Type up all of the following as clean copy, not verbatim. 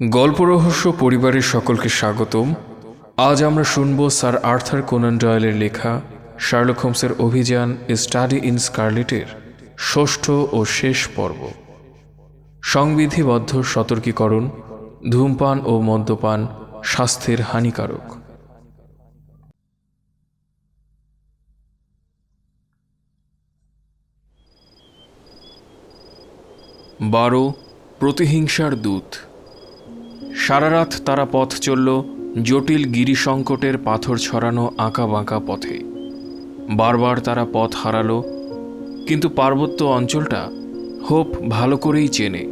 গল্প রহস্য পরিবারের সকলকে স্বাগতম। আজ আমরা শুনব স্যার আর্থার কোনান ডয়েলের লেখা শার্লক হোমসের অভিযান স্টাডি ইন স্কারলেটের ষষ্ঠ ও শেষ পর্ব। সংবিধিবদ্ধ সতর্কীকরণ: ধূমপান ও মদ্যপান স্বাস্থ্যের হানিকারক। বারো, প্রতিহিংসার দূত। সারা রাত তারা পথ চলল জটিল গিরিসংকটের পাথর ছড়ানো আঁকা বাঁকা পথে। বারবার তারা পথ হারালো, কিন্তু পার্বত্য অঞ্চলটা হোপ ভালো করেই চেনে,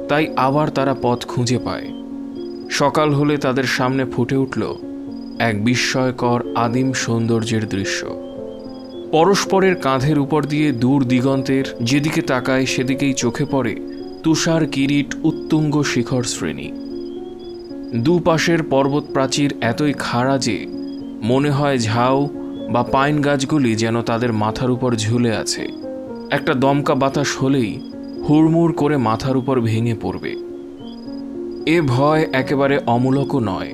তাই আবার তারা পথ খুঁজে পায়। সকাল হলে তাদের সামনে ফুটে উঠল এক বিস্ময়কর আদিম সৌন্দর্যের দৃশ্য। পরস্পরের কাঁধের উপর দিয়ে দূর দিগন্তের যেদিকে তাকায় সেদিকেই চোখে পড়ে তুষার কিরিট উত্তুঙ্গ শিখর শ্রেণী। দুপাশের পর্বত প্রাচীর এতই খাড়া যে মনে হয় ঝাউ বা পাইন গাছগুলি যেন তাদের মাথার উপর ঝুলে আছে। একটা দমকা বাতাস হলেই হুড়মুড় করে মাথার উপর ভেঙে পড়বে। এ ভয় একেবারে অমূলকও নয়,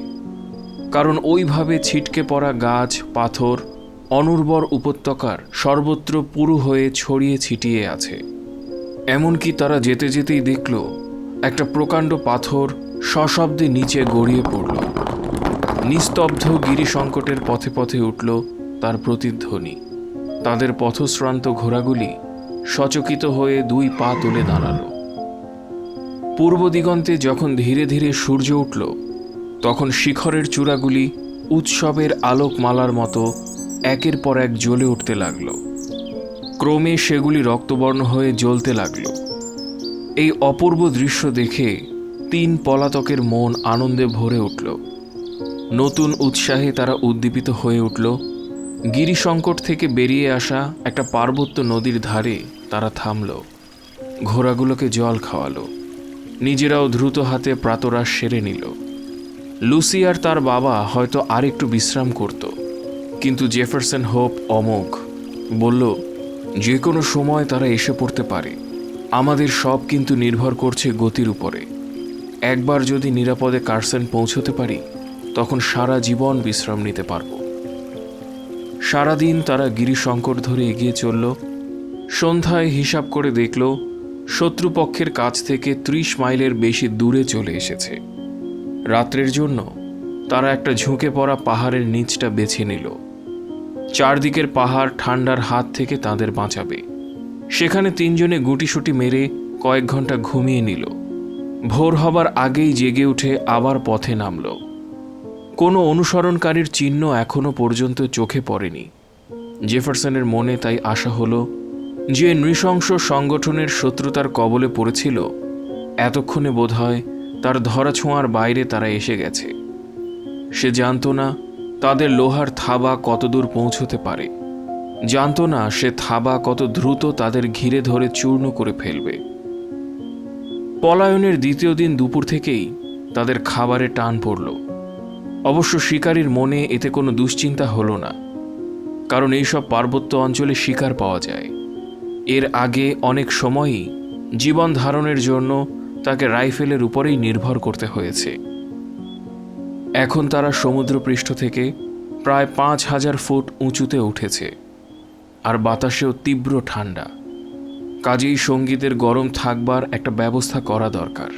কারণ ওইভাবে ছিটকে পড়া গাছ পাথর অনুর্বর উপত্যকার সর্বত্র পুরু হয়ে ছড়িয়ে ছিটিয়ে আছে। এমনকি তারা যেতে যেতেই দেখল একটা প্রকাণ্ড পাথর সশব্দে নিচে গড়িয়ে পড়ল। নিস্তব্ধ গিরিসংকটের পথে পথে উঠল তার প্রতিধ্বনি। তাদের পথশ্রান্ত ঘোড়াগুলি সচকিত হয়ে দুই পা তুলে দাঁড়াল। পূর্ব দিগন্তে যখন ধীরে ধীরে সূর্য উঠল, তখন শিখরের চূড়াগুলি উৎসবের আলোকমালার মতো একের পর এক জ্বলে উঠতে লাগল। ক্রমে সেগুলি রক্তবর্ণ হয়ে জ্বলতে লাগল। এই অপূর্ব দৃশ্য দেখে তিন পলাতকের মন আনন্দে ভরে উঠল। নতুন উৎসাহে তারা উদ্দীপিত হয়ে উঠল। গিরিসংকট থেকে বেরিয়ে আসা একটা পার্বত্য নদীর ধারে তারা থামল, ঘোড়াগুলোকে জল খাওয়ালো, নিজেরাও দ্রুত হাতে প্রাতরাশ সেরে নিল। লুসি আর তার বাবা হয়তো আরেকটু বিশ্রাম করত, কিন্তু জেফারসন হোপ অমোঘ। বলল, যে কোনো সময় তারা এসে পড়তে পারে। আমাদের সব কিন্তু নির্ভর করছে গতির উপরে। একবার যদি নিরাপদে কার্সেন পৌঁছতে পারি, তখন সারা জীবন বিশ্রাম নিতে পারব। সারাদিন তারা গিরিসংকট ধরে এগিয়ে চলল। সন্ধ্যায় হিসাব করে দেখল শত্রুপক্ষের কাছ থেকে 30 মাইলের বেশি দূরে চলে এসেছে। রাত্রের জন্য তারা একটা ঝুঁকে পড়া পাহাড়ের নিচটা বেছে নিল। চারদিকের পাহাড় ঠান্ডার হাত থেকে তাদের বাঁচাবে। সেখানে তিনজনে গুটিসুটি মেরে কয়েক ঘন্টা ঘুমিয়ে নিল। ভোর হবার আগেই জেগে উঠে আবার পথে নামল। কোনো অনুসরণকারীর চিহ্ন এখনো পর্যন্ত চোখে পড়েনি। জেফারসনের মনে তাই আশা হলো যে নৃশংস সংগঠনের শত্রুতার কবলে পড়েছিল, এতক্ষণে বোধহয় তার ধরাছোঁয়ার বাইরে তারা এসে গেছে। সে জানত না তাদের লোহার থাবা কতদূর পৌঁছতে পারে, জানত না সে থাবা কত দ্রুত তাদের ঘিরে ধরে চূর্ণ করে ফেলবে। পলায়নের দ্বিতীয় দিন দুপুর থেকেই তাদের খাবারে টান পড়ল। অবশ্য শিকারীর মনে এতে কোনো দুশ্চিন্তা হলো না, কারণ এইসব পার্বত্য অঞ্চলে শিকার পাওয়া যায়। এর আগে অনেক সময়ই জীবন ধারণের জন্য তাকে রাইফেলের উপরেই নির্ভর করতে হয়েছে। এখন তারা সমুদ্রপৃষ্ঠ থেকে প্রায় 5000 ফুট উঁচুতে উঠেছে, আর বাতাসেও তীব্র ঠান্ডা। কাজেই সঙ্গীদের গরম থাকবার একটা ব্যবস্থা করা দরকার।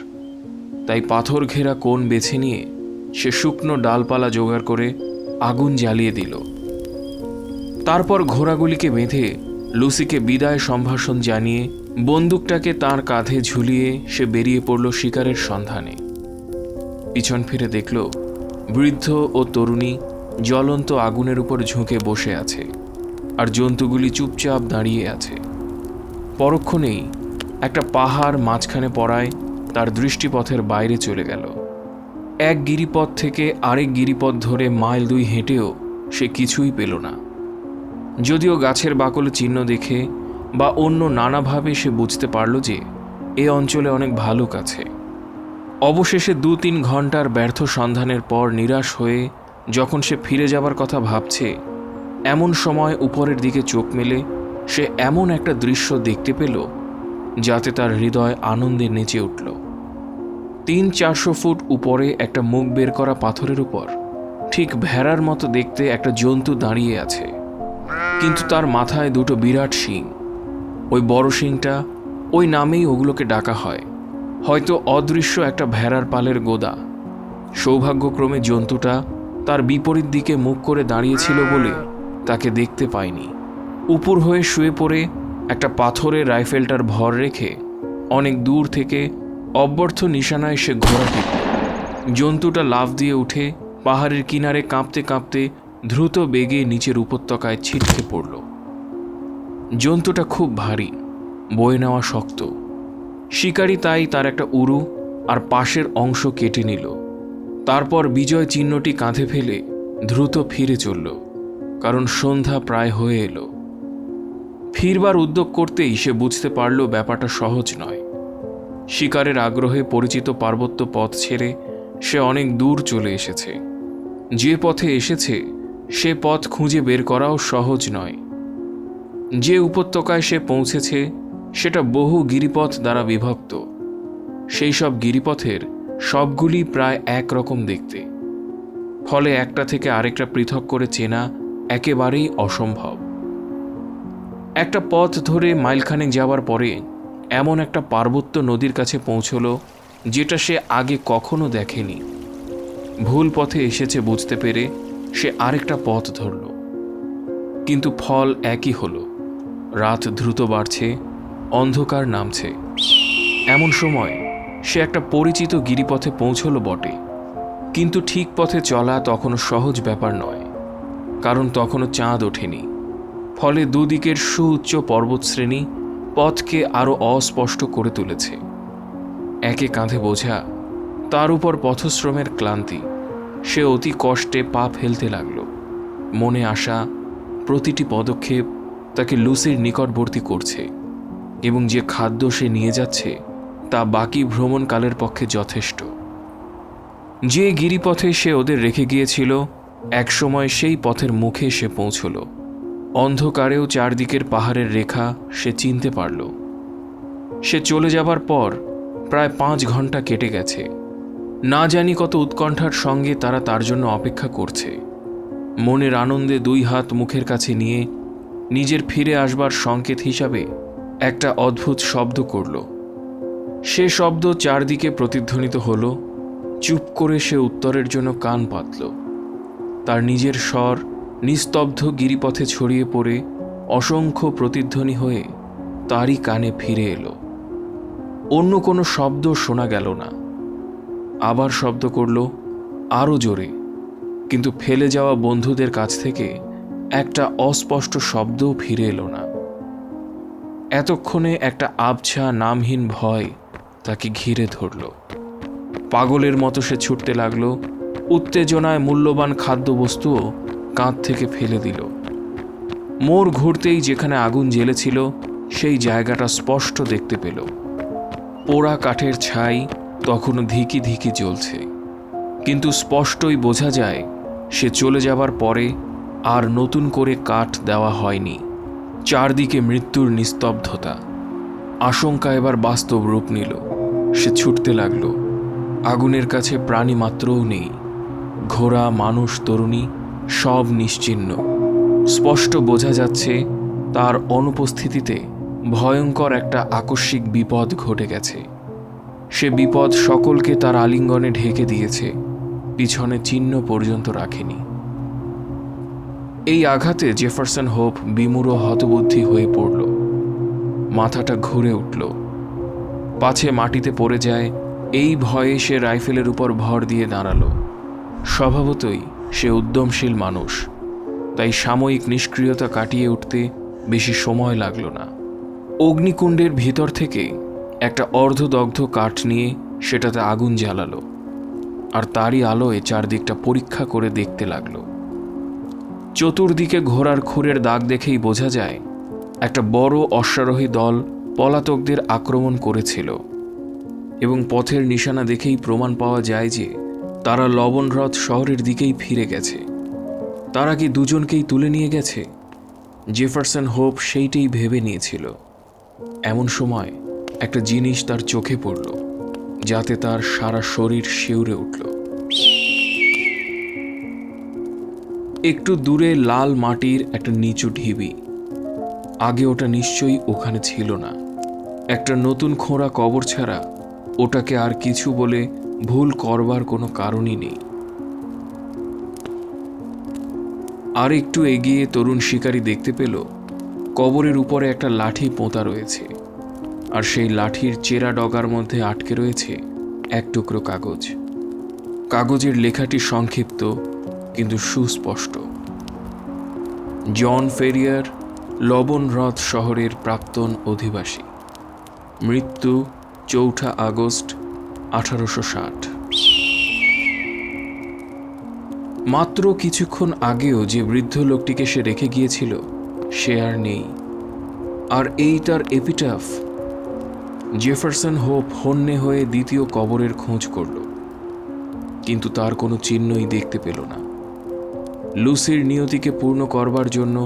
তাই পাথর ঘেরা কোণ বেছে নিয়ে সে শুকনো ডালপালা জোগাড় করে আগুন জ্বালিয়ে দিল। তারপর ঘোড়াগুলিকে বেঁধে লুসিকে বিদায় সম্ভাষণ জানিয়ে বন্দুকটাকে তার কাঁধে ঝুলিয়ে সে বেরিয়ে পড়ল শিকারের সন্ধানে। পিছন ফিরে দেখল বৃদ্ধ ও তরুণী জ্বলন্ত আগুনের উপর ঝুঁকে বসে আছে, আর জন্তুগুলি চুপচাপ দাঁড়িয়ে আছে। পরক্ষণেই একটা পাহাড় মাঝখানে পড়ায় তার দৃষ্টিপথের বাইরে চলে গেল। এক গিরিপথ থেকে আরেক গিরিপথ ধরে মাইল 2 হেঁটেও সে কিছুই পেল না। যদিও গাছের বাকলে চিহ্ন দেখে বা অন্য নানাভাবে সে বুঝতে পারল যে এ অঞ্চলে অনেক ভালুক আছে। অবশেষে 2-3 ঘন্টার ব্যর্থ সন্ধানের পর নিরাশ হয়ে যখন সে ফিরে যাবার কথা ভাবছে, এমন সময় উপরের দিকে চোখ মেলে সে এমন একটা দৃশ্য দেখতে পেল যাতে তার হৃদয় আনন্দে নেচে উঠল। 300-400 ফুট উপরে একটা মুখ বের করা পাথরের উপর ঠিক ভেড়ার মতো দেখতে একটা জন্তু দাঁড়িয়ে আছে, কিন্তু তার মাথায় দুটো বিরাট শিং। ওই বড় শিংটা, ওই নামেই ওগুলোকে ডাকা হয়। হয়তো অদৃশ্য একটা ভেড়ার পালের গোদা। সৌভাগ্যক্রমে জন্তুটা তার বিপরীত দিকে মুখ করে দাঁড়িয়েছিল বলে তাকে দেখতে পায়নি। উপর হয়ে শুয়ে পড়ে একটা পাথরে রাইফেলটার ভর রেখে অনেক দূর থেকে অব্যর্থ নিশানায় সে ঘোড়া টিপল। জন্তুটা লাফ দিয়ে উঠে পাহাড়ের কিনারে কাঁপতে কাঁপতে দ্রুত বেগে নিচের উপত্যকায় ছিটকে পড়ল। জন্তুটা খুব ভারী, বয়ে নেওয়া শক্ত। শিকারী তাই তার একটা উরু আর পাশের অংশ কেটে নিল। তারপর বিজয় চিহ্নটি কাঁধে ফেলে দ্রুত ফিরে চলল, কারণ সন্ধ্যা প্রায় হয়ে এলো। ফিরবার উদ্যোগ করতেই সে বুঝতে পারল ব্যাপারটা সহজ নয়। শিকারের আগ্রহে পরিচিত পার্বত্য পথ ছেড়ে সে অনেক দূর চলে এসেছে। যে পথে এসেছে সে পথ খুঁজে বের করাও সহজ নয়। যে উপত্যকায় সে পৌঁছেছে সেটা বহু গিরিপথ দ্বারা বিভক্ত। সেই সব গিরিপথের সবগুলি প্রায় একরকম দেখতে, ফলে একটা থেকে আরেকটা পৃথক করে চেনা একেবারেই অসম্ভব। একটা পথ ধরে মাইলখানেক যাওয়ার পরে এমন একটা পার্বত্য নদীর কাছে পৌঁছল যেটা সে আগে কখনো দেখেনি। ভুল পথে এসেছে বুঝতে পেরে সে আরেকটা পথ ধরল, কিন্তু ফল একই হলো। রাত দ্রুত বাড়ছে, অন্ধকার নামছে। এমন সময় সে একটা পরিচিত গিরিপথে পৌঁছল বটে, কিন্তু ঠিক পথে চলা তখনও সহজ ব্যাপার নয়, কারণ তখনও চাঁদ ওঠেনি। ফলে দুদিকের সুউচ্চ পর্বতশ্রেণী পথকে আরও অস্পষ্ট করে তুলেছে। একে কাঁধে বোঝা, তার উপর পথশ্রমের ক্লান্তি। সে অতি কষ্টে পা ফেলতে লাগল। মনে আসা প্রতিটি পদক্ষেপ তাকে লুসির নিকটবর্তী করছে, এবং যে খাদ্য সে নিয়ে যাচ্ছে তা বাকি ভ্রমণকালের পক্ষে যথেষ্ট। যে গিরিপথে সে ওদের রেখে গিয়েছিল একসময় সেই পথের মুখে সে পৌঁছল। অন্ধকারেও চারদিকের পাহাড়ের রেখা সে চিনতে পারল। সে চলে যাবার পর প্রায় 5 ঘন্টা কেটে গেছে। না জানি কত উৎকণ্ঠার সঙ্গে তারা তার জন্য অপেক্ষা করছে। মনের আনন্দে 2 হাত মুখের কাছে নিয়ে নিজের ফিরে আসবার সংকেত হিসাবে একটা অদ্ভুত শব্দ করল। সে শব্দ চারদিকে প্রতিধ্বনিত হলো। চুপ করে সে উত্তরের জন্য কান পাতল। তার নিজের স্বর নিস্তব্ধ গিরিপথে ছড়িয়ে পড়ে অসংখ্য প্রতিধ্বনি হয়ে তারই কানে ফিরে এলো। অন্য কোনো শব্দ শোনা গেল না। আবার শব্দ করল, আরও জোরে, কিন্তু ফেলে যাওয়া বন্ধুদের কাছ থেকে একটা অস্পষ্ট শব্দও ফিরে এলো না। এতক্ষণে একটা আবছা নামহীন ভয় তাকে ঘিরে ধরল। পাগলের মতো সে ছুটতে লাগলো। উত্তেজনায় মূল্যবান খাদ্যবস্তুও কাঁধ থেকে ফেলে দিল। মোড় ঘুরতেই যেখানে আগুন জ্বেলেছিল সেই জায়গাটা স্পষ্ট দেখতে পেল। পোড়া কাঠের ছাই তখনও ধিকি ধিকি জ্বলছে, কিন্তু স্পষ্টই বোঝা যায় সে চলে যাবার পরে আর নতুন করে কাঠ দেওয়া হয়নি। চারদিকে মৃত্যুর নিস্তব্ধতা। আশঙ্কা এবার বাস্তব রূপ নিল। সে ছুটতে লাগলো। আগুনের কাছে প্রাণী মাত্রও নেই। ঘোড়া, মানুষ, তরুণী সব নিশ্চিহ্ন। স্পষ্ট বোঝা যাচ্ছে তার অনুপস্থিতিতে ভয়ঙ্কর একটা আকস্মিক বিপদ ঘটে গেছে। সে বিপদ সকলকে তার আলিঙ্গনে ঢেকে দিয়েছে, পিছনে চিহ্ন পর্যন্ত রাখেনি। এই আঘাতে জেফারসন হোপ বিমূঢ় হতবুদ্ধি হয়ে পড়ল। মাথাটা ঘুরে উঠল। পাছে মাটিতে পড়ে যায় এই ভয়ে সে রাইফেলের উপর ভর দিয়ে দাঁড়ালো। স্বভাবতই সে উদ্যমশীল মানুষ, তাই সাময়িক নিষ্ক্রিয়তা কাটিয়ে উঠতে বেশি সময় লাগল না। অগ্নিকুণ্ডের ভিতর থেকে একটা অর্ধদগ্ধ কাঠ নিয়ে সেটাতে আগুন জ্বালালো, আর তারই আলোয় চারদিকটা পরীক্ষা করে দেখতে লাগলো। চতুর্দিকে ঘোড়ার খুরের দাগ দেখেই বোঝা যায় একটা বড় অশ্বারোহী দল পলাতকদের আক্রমণ করেছিল, এবং পথের নিশানা দেখেই প্রমাণ পাওয়া যায় যে তারা লবণহ্রদ শহরের দিকেই ফিরে গেছে। তারা কি দুজনকেই তুলে নিয়ে গেছে? জেফারসন হোপ সেইটাই ভেবে নিয়েছিল। এমন সময় একটা জিনিস তার চোখে পড়ল। যাতে তার সারা শরীর শিউরে উঠল। একটু দূরে লাল মাটির একটা নিচু ঢিবি। আগে ওটা নিশ্চয়ই ওখানে ছিল না। একটা নতুন খোঁড়া কবর ছাড়া ওটাকে আর কিছু বলে ভুল করবার কোনো কারণই নেই। আর একটু এগিয়ে তরুণ শিকারী দেখতে পেল কবরের উপরে একটা লাঠি পোঁতা রয়েছে, আর সেই লাঠির চেরা ডগার মধ্যে আটকে রয়েছে এক টুকরো কাগজ। কাগজের লেখাটি সংক্ষিপ্ত কিন্তু সুস্পষ্ট। জন ফেরিয়ার, লবণ হ্রদ শহরের প্রাক্তন অধিবাসী, মৃত্যু 4 আগস্ট 1860। মাত্র কিছুক্ষণ আগেও যে বৃদ্ধ লোকটিকে সে রেখে গিয়েছিল সে আর নেই। আর এই তার এপিটাফ। জেফারসন হোপ হন্যে হয়ে দ্বিতীয় কবরের খোঁজ করল, কিন্তু তার কোনো চিহ্নই দেখতে পেল না। লুসির নিয়তিকে পূর্ণ করবার জন্য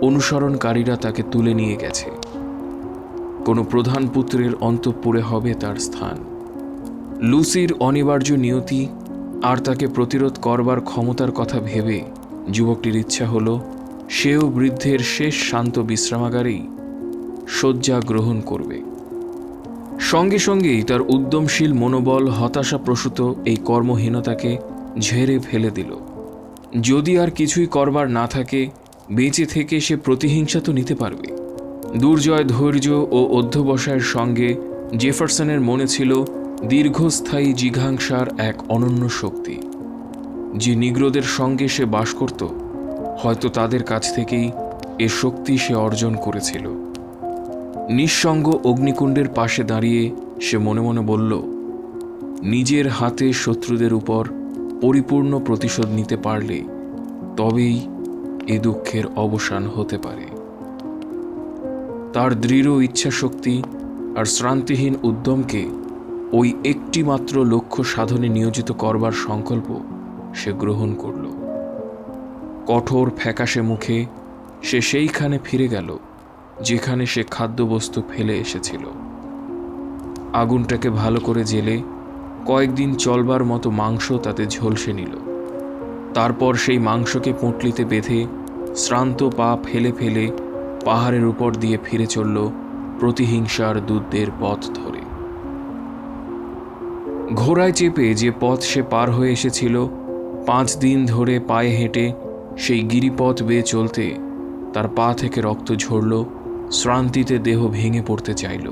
অনুসরণকারীরা তাকে তুলে নিয়ে গেছে। কোনো প্রধান পুত্রের অন্তঃপুরে হবে তার স্থান। লুসির অনিবার্য নিয়তি আর তাকে প্রতিরোধ করবার ক্ষমতার কথা ভেবে যুবকটির ইচ্ছা হলো সেও বৃদ্ধের শেষ শান্ত বিশ্রামাগারেই শয্যা গ্রহণ করবে। সঙ্গে সঙ্গেই তার উদ্যমশীল মনোবল হতাশাপ্রসূত এই কর্মহীনতাকে ঝেড়ে ফেলে দিল। যদি আর কিছুই করবার না থাকে, বেঁচে থেকে সে প্রতিহিংসা তো নিতে পারবে। দুর্জয় ধৈর্য ও অধ্যবসায়ের সঙ্গে জেফারসনের মনে ছিল দীর্ঘস্থায়ী জিঘাংসার এক অনন্য শক্তি। যে নিগ্রোদের সঙ্গে সে বাস করত, হয়তো তাদের কাছ থেকেই এ শক্তি সে অর্জন করেছিল। নিঃসঙ্গ অগ্নিকুণ্ডের পাশে দাঁড়িয়ে সে মনে মনে বলল, নিজের হাতে শত্রুদের উপর পরিপূর্ণ প্রতিশোধ নিতে পারলে তবেই এ দুঃখের অবসান হতে পারে। তার দৃঢ় ইচ্ছাশক্তি আর শ্রান্তিহীন উদ্যমকে ওই একটি মাত্র লক্ষ্য সাধনে নিয়োজিত করবার সংকল্প সে গ্রহণ করল। কঠোর ফ্যাকাশে মুখে সে সেইখানে ফিরে গেল যেখানে সে খাদ্যবস্তু ফেলে এসেছিল। আগুনটাকে ভালো করে জেলে কয়েকদিন চলবার মতো মাংস তাতে ঝলসে নিল। তারপর সেই মাংসকে পুঁটলিতে বেঁধে শ্রান্ত পা ফেলে ফেলে পাহাড়ের উপর দিয়ে ফিরে চলল প্রতিহিংসার দূতদের পথ ধরে। ঘোড়ায় চেপে যে পথ সে পার হয়ে এসেছিল, 5 দিন ধরে পায়ে হেঁটে সেই গিরিপথ বেয়ে চলতে তার পা থেকে রক্ত ঝরল, শ্রান্তিতে দেহ ভেঙে পড়তে চাইল।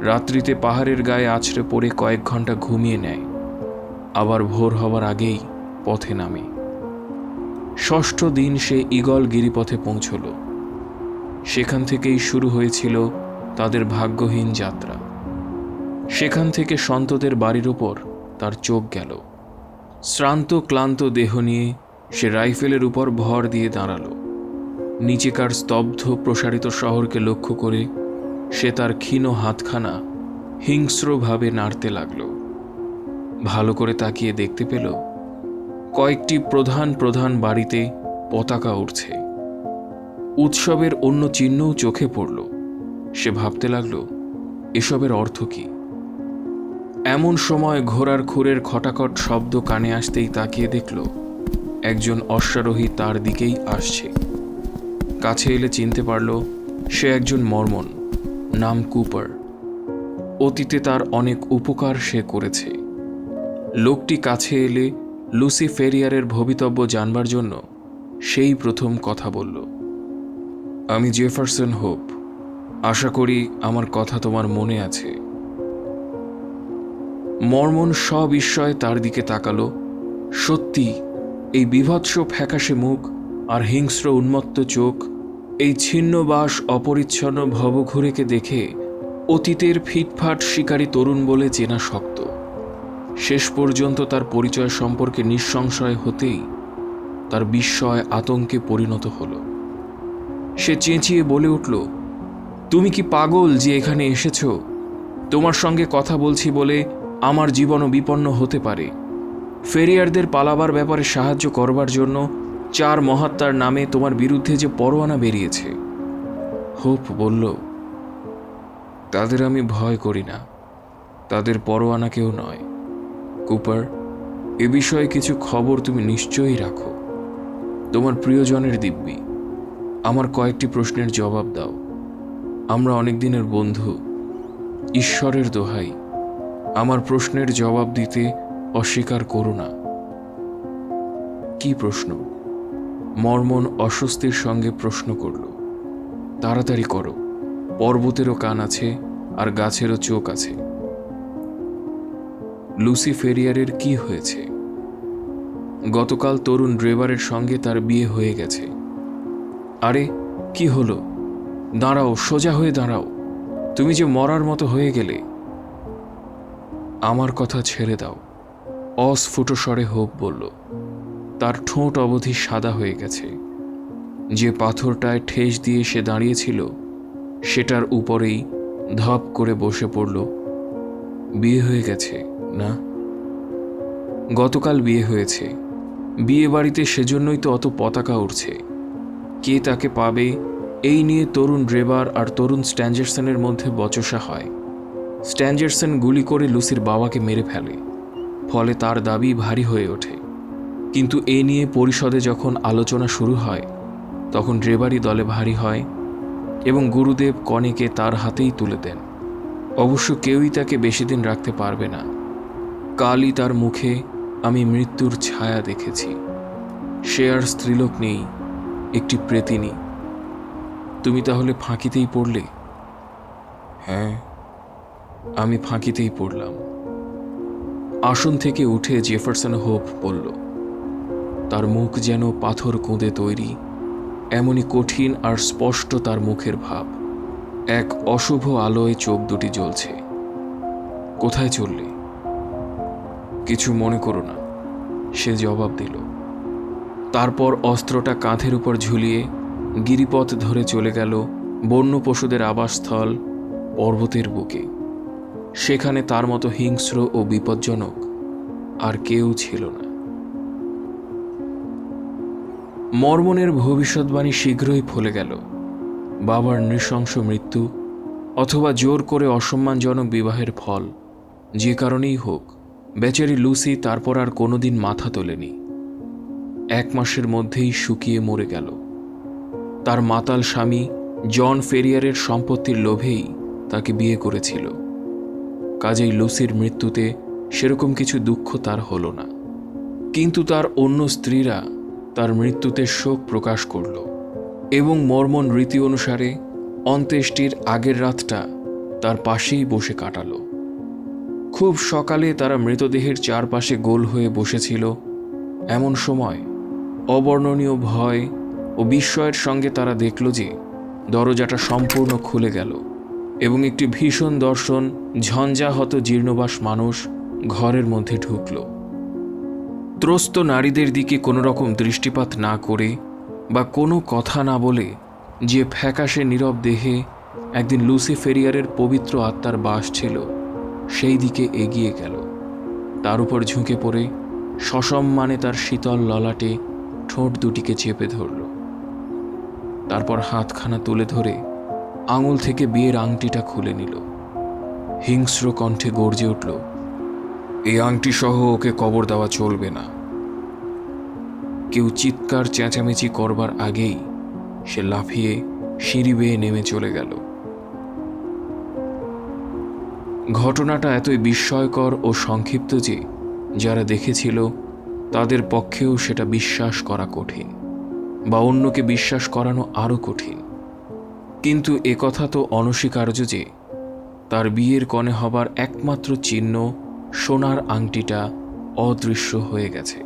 রাত্রিতে পাহাড়ের গায়ে আছড়ে পড়ে কয়েক ঘন্টা ঘুমিয়ে নেয়, আবার ভোর হবার আগেই পথে নামে। 6ষ্ঠ দিন সে ঈগল গিরিপথে পৌঁছল। সেখান থেকেই শুরু হয়েছিল তাদের ভাগ্যহীন যাত্রা। সেখান থেকে সন্তদের বাড়ির ওপর তার চোখ গেল। শ্রান্ত ক্লান্ত দেহ নিয়ে সে রাইফেলের উপর ভর দিয়ে দাঁড়ালো। নিচেকার স্তব্ধ প্রসারিত শহরকে লক্ষ্য করে সে তার ক্ষীণ হাতখানা হিংস্রভাবে নাড়তে লাগল। ভালো করে তাকিয়ে দেখতে পেল কয়েকটি প্রধান প্রধান বাড়িতে পতাকা উঠছে। উৎসবের অন্য চিহ্নও চোখে পড়ল। সে ভাবতে লাগল, এসবের অর্থ কি? এমন সময় ঘোড়ার খুরের খটাখট শব্দ কানে আসতেই তাকিয়ে দেখল একজন অশ্বারোহী তার দিকেই আসছে। কাছে এলে চিনতে পারল সে একজন মর্মন, নাম কুপার। অতীতে তার অনেক উপকার সে করেছে। লোকটি কাছে এলে লুসি ফেরিয়ারের ভবিতব্য জানবার জন্য সেই প্রথম কথা বলল, আমি জেফারসন হোপ। আশা করি আমার কথা তোমার মনে আছে। মর্মন সবিস্ময়ে তার দিকে তাকালো। সত্যি এই বীভৎস ফ্যাকাশে মুখ আর হিংস্র উন্মত্ত চোখ, এই ছিন্নবাস অপরিচ্ছন্ন ভবঘুরেকে দেখে অতীতের ফিটফাট শিকারী তরুণ বলে চেনা শক্ত। শেষ পর্যন্ত তার পরিচয় সম্পর্কে নিঃসংশয় হতেই তার বিস্ময় আতঙ্কে পরিণত হল। সে চেঁচিয়ে বলে উঠল, তুমি কি পাগল যে এখানে এসেছ? তোমার সঙ্গে কথা বলছি বলে আমার জীবনও বিপন্ন হতে পারে। ফেরিয়ারদের পালাবার ব্যাপারে সাহায্য করবার জন্য 4 মহাত্মার নামে তোমার বিরুদ্ধে যে পরোয়ানা বেরিয়েছে। হোপ বলল, তাদের আমি ভয় করি না। তাদের পরোয়ানা কেউ নয়। কুপার, এ বিষয়ে কিছু খবর তুমি নিশ্চয়ই রাখো। তোমার প্রিয়জনের দিব্যি। আমার কয়েকটি প্রশ্নের জবাব দাও। আমরা অনেক দিনের বন্ধু। ঈশ্বরের দোহাই, আমার প্রশ্নের জবাব দিতে অস্বীকার করো না। কি প্রশ্ন? মর্মন অস্বস্তির সঙ্গে প্রশ্ন করল। তাড়াতাড়ি করো, পর্বতেরও কান আছে আর গাছেরও চোখ আছে। লুসি ফেরিয়ারের কি হয়েছে? গতকাল তরুণ ড্রেভারের সঙ্গে তার বিয়ে হয়ে গেছে। আরে কি হলো? দাঁড়াও, সোজা হয়ে দাঁড়াও। তুমি যে মরার মতো হয়ে গেলে। আমার কথা ছেড়ে দাও, অস্ফুট স্বরে হোপ বলল। তার ঠোঁট অবধি সাদা হয়ে গেছে। যে পাথরটায় ঠেস দিয়ে সে দাঁড়িয়েছিল সেটার উপরেই ধপ করে বসে পড়ল। বিয়ে হয়ে গেছে না? গতকাল বিয়ে হয়েছে। বিয়ে বাড়িতে সেজন্যই তো অত পতাকা উঠছে। কে তাকে পাবে এই নিয়ে তরুণ ড্রেভার আর তরুণ স্ট্যাঞ্জারসনের মধ্যে বচসা হয়। স্ট্যাঞ্জারসন গুলি করে লুসির বাবাকে মেরে ফেলে, ফলে তার দাবি ভারী হয়ে ওঠে। কিন্তু এ নিয়ে পরিষদে যখন আলোচনা শুরু হয় তখন ড্রেভারই দলে ভারী হয় এবং গুরুদেব কনেকে তার হাতেই তুলে দেন। অবশ্য কেউই তাকে বেশি দিন রাখতে পারবে না। কালই তার মুখে আমি মৃত্যুর ছায়া দেখেছি। সে আর স্ত্রীলোক নেই, একটি প্রেতিনী। তুমি তাহলে ফাঁকিতেই পড়লে? হ্যাঁ, আমি ফাঁকিতেই পড়লাম। আসন থেকে উঠে জেফারসন হোপ বলল। তার মুখ যেন পাথর কুঁদে তৈরি, এমনই কঠিন আর স্পষ্ট তার মুখের ভাব। এক অশুভ আলোয় চোখ দুটি জ্বলছে। কোথায় চললে? কিছু মনে করো না, সে জবাব দিল। তারপর অস্ত্রটা কাঁধের উপর ঝুলিয়ে গিরিপথ ধরে চলে গেল বন্য পশুদের আবাসস্থল পর্বতের বুকে। সেখানে তার মতো হিংস্র ও বিপজ্জনক আর কেউ ছিল না। মর্মনের ভবিষ্যৎবাণী শীঘ্রই ফলে গেল। বাবার নৃশংস মৃত্যু অথবা জোর করে অসম্মানজনক বিবাহের ফল, যে কারণেই হোক, বেচারি লুসি তারপর আর কোনোদিন মাথা তোলেনি। 1 মাসের মধ্যেই শুকিয়ে মরে গেল। তার মাতাল স্বামী জন ফেরিয়ারের সম্পত্তির লোভেই তাকে বিয়ে করেছিল। কাজেই লুসির মৃত্যুতে সেরকম কিছু দুঃখ তার হলো না। কিন্তু তার অন্য স্ত্রীরা তার মৃত্যুতে শোক প্রকাশ করল এবং মর্মন রীতি অনুসারে অন্ত্যেষ্টির আগের রাতটা তার পাশেই বসে কাটালো। খুব সকালে তারা মৃতদেহের চারপাশে গোল হয়ে বসেছিল। এমন সময় অবর্ণনীয় ভয় ও বিস্ময়ের সঙ্গে তারা দেখল যে দরজাটা সম্পূর্ণ খুলে গেল এবং একটি ভীষণ দর্শন ঝঞ্ঝাহত জীর্ণবাস মানুষ ঘরের মধ্যে ঢুকল। ত্রস্ত নারীদের দিকে কোনো রকম দৃষ্টিপাত না করে বা কোনো কথা না বলে যে ফ্যাকাশে নীরব দেহে একদিন লুসি ফেরিয়ারের পবিত্র আত্মার বাস ছিল, সেই দিকে এগিয়ে গেল। তার উপর ঝুঁকে পড়ে সসম্মানে তার শীতল ললাটে ঠোঁট দুটিকে চেপে ধরল। তারপর হাতখানা তুলে ধরে আঙুল থেকে বিয়ের আংটিটা খুলে নিল। হিংস্র কণ্ঠে গর্জে উঠল, এই আংটি সহ ওকে কবর দেওয়া চলবে না। কেউ চিৎকার চেঁচামেচি করবার আগেই সে লাফিয়ে সিঁড়ি বেয়ে নেমে চলে গেল। ঘটনাটা এতই বিস্ময়কর ও সংক্ষিপ্ত যে যারা দেখেছিল তাদের পক্ষেও সেটা বিশ্বাস করা কঠিন, বা অন্যকে বিশ্বাস করানো আরও কঠিন। কিন্তু একথা তো অনস্বীকার্য যে তার বিয়ের কনে হবার একমাত্র চিহ্ন সোনার আংটিটা অদৃশ্য হয়ে গেছে।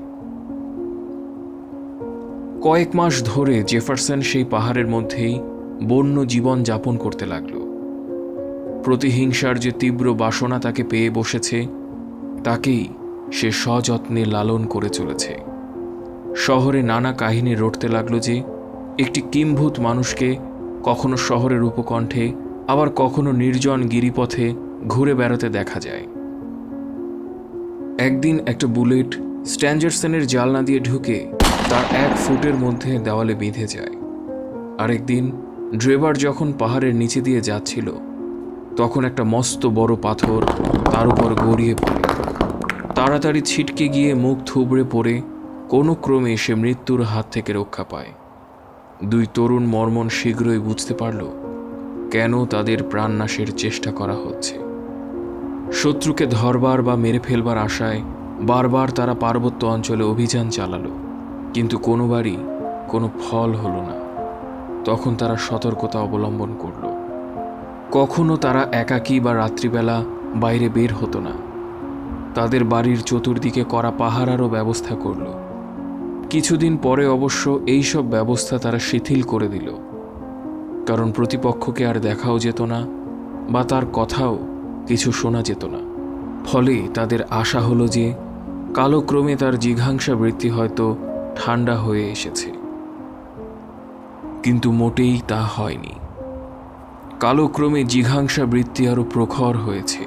কয়েক মাস ধরে জেফারসন সেই পাহাড়ের মধ্যেই বন্য জীবন যাপন করতে লাগল। প্রতিহিংসার যে তীব্র বাসনা তাকে পেয়ে বসেছে, তাকেই সে সযত্নে লালন করে চলেছে। শহরে নানা কাহিনী রটতে লাগল যে একটি কিম্ভূত মানুষকে কখনো শহরের উপকণ্ঠে, আবার কখনো নির্জন গিরিপথে ঘুরে বেড়াতে দেখা যায়। একদিন একটা বুলেট স্ট্যাঞ্জারসনের জালনা দিয়ে ঢুকে তার 1 ফুটের মধ্যে দেওয়ালে বিঁধে যায়। আরেকদিন ড্রেভার যখন পাহাড়ের নিচে দিয়ে যাচ্ছিল তখন একটা মস্ত বড় পাথর তার উপর গড়িয়ে পড়ে। তাড়াতাড়ি ছিটকে গিয়ে মুখ থুবড়ে পড়ে কোনো ক্রমে সে মৃত্যুর হাত থেকে রক্ষা পায়। দুই তরুণ মর্মন শীঘ্রই বুঝতে পারল কেন তাদের প্রাণনাশের চেষ্টা করা হচ্ছে। শত্রুকে ধরবার বা মেরে ফেলবার আশায় বারবার তারা পার্বত্য অঞ্চলে অভিযান চালালো, কিন্তু কোনোবারই কোনো ফল হলো না। তখন তারা সতর্কতা অবলম্বন করল। কখনো তারা একাকী বা রাত্রিবেলা বাইরে বের হতো না। তাদের বাড়ির চতুর্দিকে করা পাহারারও ব্যবস্থা করল। কিছুদিন পরে অবশ্য এইসব ব্যবস্থা তারা শিথিল করে দিল, কারণ প্রতিপক্ষকে আর দেখাও যেত না বা তার কথাও কিছু শোনা যেত না। ফলে তাদের আশা হলো যে কালক্রমে তার জিঘাংসা বৃত্তি হয়তো ঠান্ডা হয়ে এসেছে, কিন্তু মোটেই তা হয়নি। কালক্রমে জিঘাংসা বৃত্তি আরও প্রখর হয়েছে।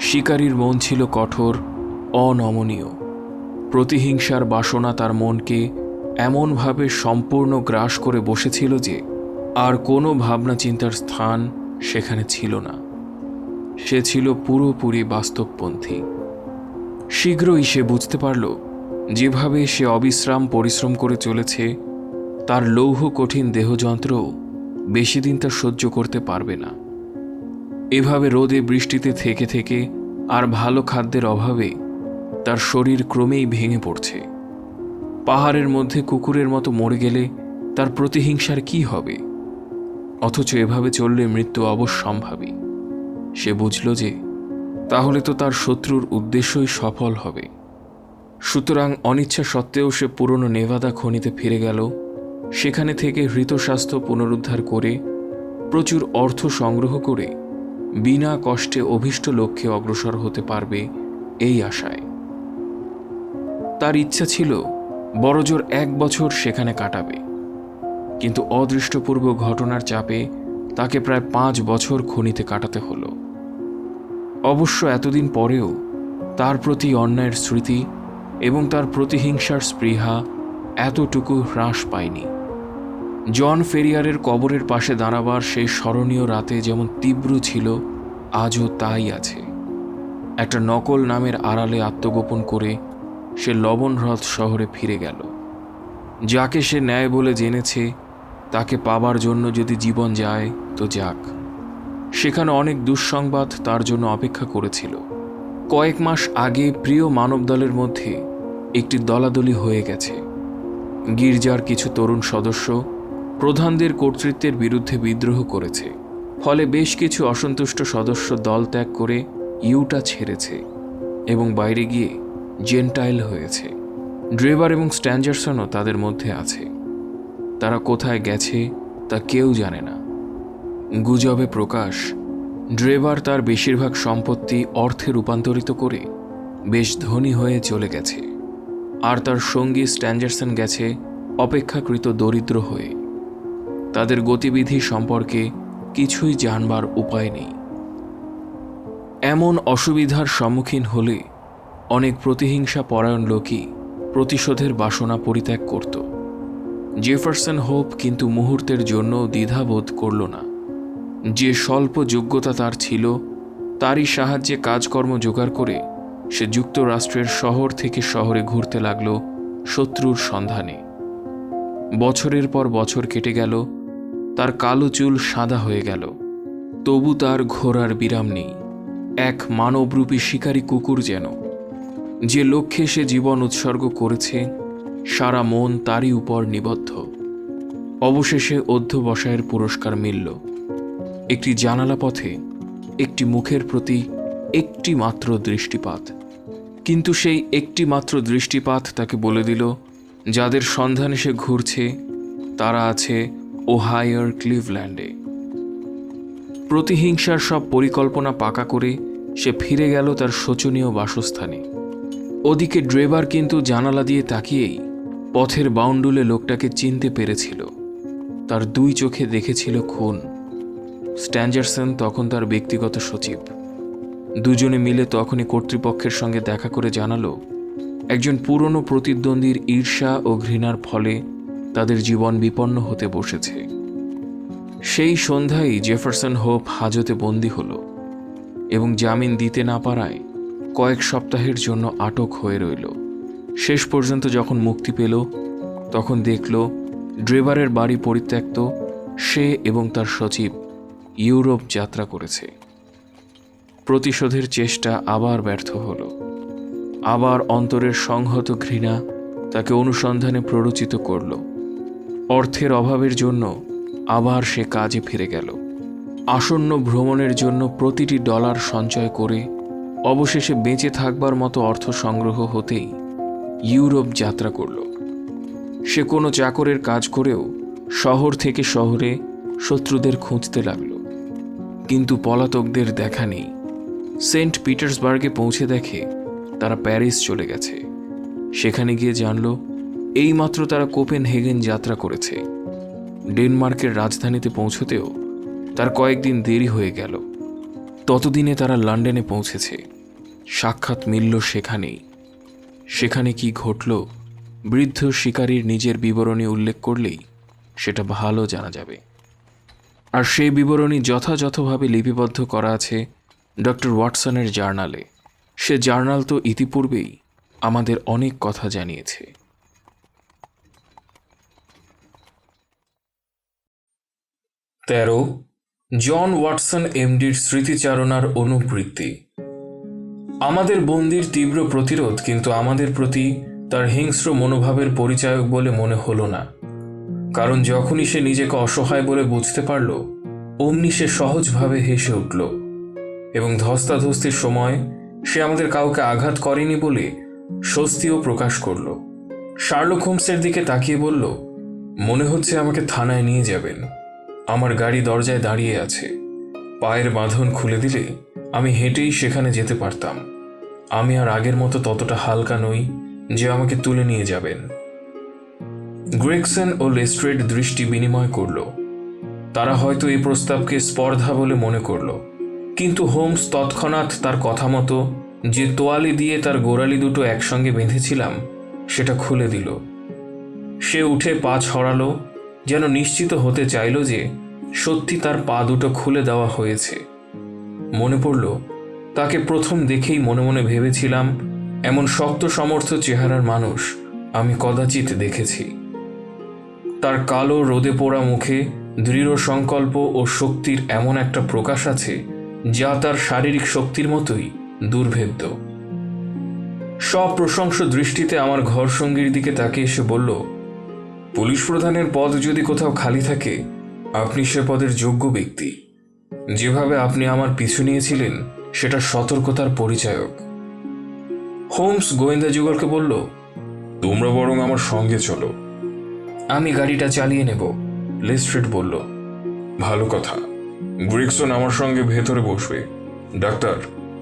শিকারীর মন ছিল কঠোর, অনমনীয়। প্রতিহিংসার বাসনা তার মনকে এমনভাবে সম্পূর্ণ গ্রাস করে বসেছিল যে আর কোনো ভাবনা চিন্তার স্থান সেখানে ছিল না। সে ছিল পুরোপুরি বাস্তবপন্থী। শীঘ্রই সে বুঝতে পারল যেভাবে সে অবিশ্রাম পরিশ্রম করে চলেছে, তার লৌহ কঠিন দেহযন্ত্রও বেশি দিন তা সহ্য করতে পারবে না। এভাবে রোদে বৃষ্টিতে থেকে থেকে আর ভালো খাদ্যের অভাবে তার শরীর ক্রমেই ভেঙে পড়ছে। পাহাড়ের মধ্যে কুকুরের মতো মরে গেলে তার প্রতিহিংসার কি হবে? অথচ এভাবে চললে মৃত্যু অবশ্যম্ভাবী। সে বুঝল যে তাহলে তো তার শত্রুর উদ্দেশ্যই সফল হবে। সুতরাং অনিচ্ছা সত্ত্বেও সে পুরনো নেভাদা খনিতে ফিরে গেল। সেখানে থেকে হৃত স্বাস্থ্য পুনরুদ্ধার করে প্রচুর অর্থ সংগ্রহ করে বিনা কষ্টে অভীষ্ট লক্ষ্যে অগ্রসর হতে পারবে এই আশায়। তার ইচ্ছা ছিল বড়জোর 1 বছর সেখানে কাটাবে, কিন্তু অদৃষ্টপূর্ব ঘটনার চাপে তাকে প্রায় 5 বছর খনিতে কাটাতে হলো। অবশ্য এতদিন পরেও তার প্রতি অন্যায়ের স্মৃতি এবং তার প্রতিহিংসার স্পৃহা এতটুকু হ্রাস পায়নি। জন ফেরিয়ারের কবরের পাশে দাঁড়াবার সেই স্মরণীয় রাতে যেমন তীব্র ছিল, আজও তাই আছে। একটা নকল নামের আড়ালে আত্মগোপন করে সে লবণ হ্রদ শহরে ফিরে গেল। যাকে সে ন্যায় বলে জেনেছে তাকে পাবার জন্য যদি জীবন যায় তো যাক। সেখানে অনেক দুঃসংবাদ তার জন্য অপেক্ষা করেছিল। কয়েক মাস আগে প্রিয় মানব দলের মধ্যে একটি দলাদলি হয়ে গেছে। গির্জার কিছু তরুণ সদস্য প্রধানদের কর্তৃত্বের বিরুদ্ধে বিদ্রোহ করেছে। ফলে বেশ কিছু অসন্তুষ্ট সদস্য দল ত্যাগ করে ইউটা ছেড়েছে এবং বাইরে গিয়ে জেন্টাইল হয়েছে। ড্রেভার এবং স্ট্যাঞ্জারসনও তাদের মধ্যে আছে। তারা কোথায় গেছে তা কেউ জানে না। গুজবে প্রকাশ, ড্রেভার তার বেশিরভাগ সম্পত্তি অর্থে রূপান্তরিত করে বেশ ধনী হয়ে চলে গেছে, আর তার সঙ্গী স্ট্যাঞ্জারসন গেছে অপেক্ষাকৃত দরিদ্র হয়ে। তাদের গতিবিধি সম্পর্কে কিছুই জানবার উপায় নেই। এমন অসুবিধার সম্মুখীন হলে অনেক প্রতিহিংসা পরায়ণ লোকই প্রতিশোধের বাসনা পরিত্যাগ করত। জেফারসন হোপ কিন্তু মুহূর্তের জন্য দ্বিধাবোধ করল না। যে স্বল্প যোগ্যতা তার ছিল তারই সাহায্যে কাজকর্ম জোগাড় করে সে যুক্তরাষ্ট্রের শহর থেকে শহরে ঘুরতে লাগল শত্রুর সন্ধানে। বছরের পর বছর কেটে গেল, তার কালো চুল সাদা হয়ে গেল, তবু তার ঘোরার বিরাম নেই। এক মানবরূপী শিকারী কুকুর যেন। যে লক্ষ্যে সে জীবন উৎসর্গ করেছে সারা মন তারই উপর নিবদ্ধ। অবশেষে অধ্যবসায়ের পুরস্কার মিলল। একটি জানালা পথে একটি মুখের প্রতি একটি মাত্র দৃষ্টিপাত। কিন্তু সেই একটি মাত্র দৃষ্টিপাত তাকে বলে দিল যাদের সন্ধানে সে ঘুরছে তারা আছে ওহাইওর ক্লিভল্যান্ডে। প্রতিহিংসার সব পরিকল্পনা পাকা করে সে ফিরে গেল তার শোচনীয় বাসস্থানে। ওদিকে ড্রেভার কিন্তু জানালা দিয়ে তাকিয়েই পথের বাউন্ডুলে লোকটাকে চিনতে পেরেছিল। তার 2 চোখে দেখেছিল খুন। স্ট্যাঞ্জারসন তখন তার ব্যক্তিগত সচিব। দুজনে মিলে তখনই কর্তৃপক্ষের সঙ্গে দেখা করে জানালো একজন পুরনো প্রতিদ্বন্দ্বীর ঈর্ষা ও ঘৃণার ফলে তাদের জীবন বিপন্ন হতে বসেছে। সেই সন্ধ্যায় জেফারসন হোপ হাজতে বন্দী হল। এবং জামিন দিতে না পারায় কয়েক সপ্তাহের জন্য আটক হয়ে রইল। শেষ পর্যন্ত যখন মুক্তি পেল তখন দেখল ড্রেভারের বাড়ি পরিত্যক্ত, সে এবং তার সচিব ইউরোপ যাত্রা করেছে। প্রতিশোধের চেষ্টা আবার ব্যর্থ হল। আবার অন্তরের সংহত ঘৃণা তাকে অনুসন্ধানে প্ররোচিত করল। অর্থের অভাবের জন্য আবার সে কাজে ফিরে গেল। আসন্ন ভ্রমণের জন্য প্রতিটি ডলার সঞ্চয় করে অবশেষে বেঁচে থাকবার মতো অর্থ সংগ্রহ হতেই ইউরোপ যাত্রা করল। সে কোনো চাকরের কাজ করেও শহর থেকে শহরে শত্রুদের খুঁজতে লাগল, কিন্তু পলাতকদের দেখা নেই। সেন্ট পিটার্সবার্গে পৌঁছে দেখে তারা প্যারিস চলে গেছে। সেখানে গিয়ে জানল এইমাত্র তারা কোপেনহেগেন যাত্রা করেছে। ডেনমার্কের রাজধানীতে পৌঁছতেও তার কয়েকদিন দেরি হয়ে গেল। ততদিনে তারা লন্ডনে পৌঁছেছে। সাক্ষাৎ মিলল সেখানেই। সেখানে কি ঘটল বৃদ্ধ শিকারীর নিজের বিবরণী উল্লেখ করলেই সেটা ভালো জানা যাবে। আর সেই বিবরণী যথাযথভাবে লিপিবদ্ধ করা আছে ডক্টর ওয়াটসনের জার্নালে। সে জার্নাল তো ইতিপূর্বেই আমাদের অনেক কথা জানিয়েছে। 13 জন ওয়াটসন এমডির স্মৃতিচারণার অনুবৃত্তি। আমাদের বন্দির তীব্র প্রতিরোধ কিন্তু আমাদের প্রতি তার হিংস্র মনোভাবের পরিচায়ক বলে মনে হলো না। কারণ যখনই সে নিজেকে অসহায় বলে বুঝতে পারল, অমনি সে সহজভাবে হেসে উঠল এবং ধস্তাধস্তির সময় সে আমাদের কাউকে আঘাত করেনি বলে স্বস্তিও প্রকাশ করল। শার্লক হোমসের দিকে তাকিয়ে বলল, মনে হচ্ছে আমাকে থানায় নিয়ে যাবেন। আমার গাড়ি দরজায় দাঁড়িয়ে আছে। পায়ের বাঁধন খুলে দিলে আমি হেঁটেই সেখানে যেতে পারতাম। আমি আর আগের মতো ততটা হালকা নই যে আমাকে তুলে নিয়ে যাবেন। গ্রেগসন ও লেস্ট্রেড দৃষ্টি বিনিময় করল। তারা হয়তো এই প্রস্তাবকে স্পর্ধা বলে মনে করল, কিন্তু হোমস তৎক্ষণাৎ তার কথা মতো যে তোয়ালে দিয়ে তার গোড়ালি দুটো একসঙ্গে বেঁধেছিলাম সেটা খুলে দিল। সে উঠে পা ছড়ালো, যেন নিশ্চিত হতে চাইল যে সত্যি তার পা দুটো খুলে দেওয়া হয়েছে। মনে পড়ল তাকে প্রথম দেখেই মনে মনে ভেবেছিলাম এমন শক্ত সমর্থ চেহারার মানুষ আমি কদাচিৎ দেখেছি। তার কালো রোদে পোড়া মুখে দৃঢ় সংকল্প ও শক্তির এমন একটা প্রকাশ আছে যা তার শারীরিক শক্তির মতোই দুর্ভেদ্য। সপ্রশংস দৃষ্টিতে আমার ঘর সঙ্গীর দিকে তাকিয়ে এসে বলল, পুলিশ প্রধানের পদ যদি কোথাও খালি থাকে আপনি সে পদের যোগ্য ব্যক্তি। যেভাবে আপনি আমার পিছু নিয়েছিলেন সেটা সতর্কতার পরিচায়ক। হোমস গোয়েন্দা যুগলকে বলল, তোমরা বরং আমার সঙ্গে চলো। আমি গাড়িটা চালিয়ে নেব, লেস্ট্রেড বলল। ভালো কথা। গ্রেগসন আমার সঙ্গে ভেতরে বসবে। ডাক্তার,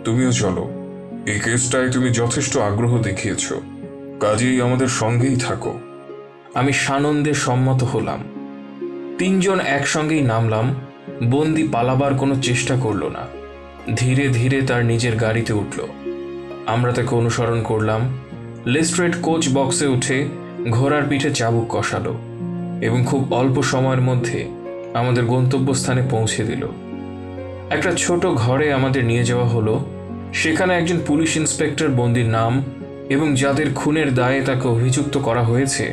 তুমিও চলো। এই কেসটায় তুমি যথেষ্ট আগ্রহ দেখিয়েছ, কাজেই আমাদের সঙ্গেই থাকো। আমি সানন্দে সম্মত হলাম। তিনজন একসঙ্গেই নামলাম। বন্দি পালাবার কোনো চেষ্টা করল না। ধীরে ধীরে তার নিজের গাড়িতে উঠল। আমরা তাকে অনুসরণ করলাম। লেস্ট্রেড কোচ বক্সে উঠে ঘোড়ার পিঠে চাবুক কষালো এবং খুব অল্প সময়ের মধ্যে আমাদের গন্তব্যস্থানে পৌঁছে দিল। একটা ছোট ঘরে আমাদের নিয়ে যাওয়া হলো। সেখানে একজন পুলিশ ইন্সপেক্টর বন্দির নাম এবং যাদের খুনের দায়ে তাকে অভিযুক্ত করা হয়েছে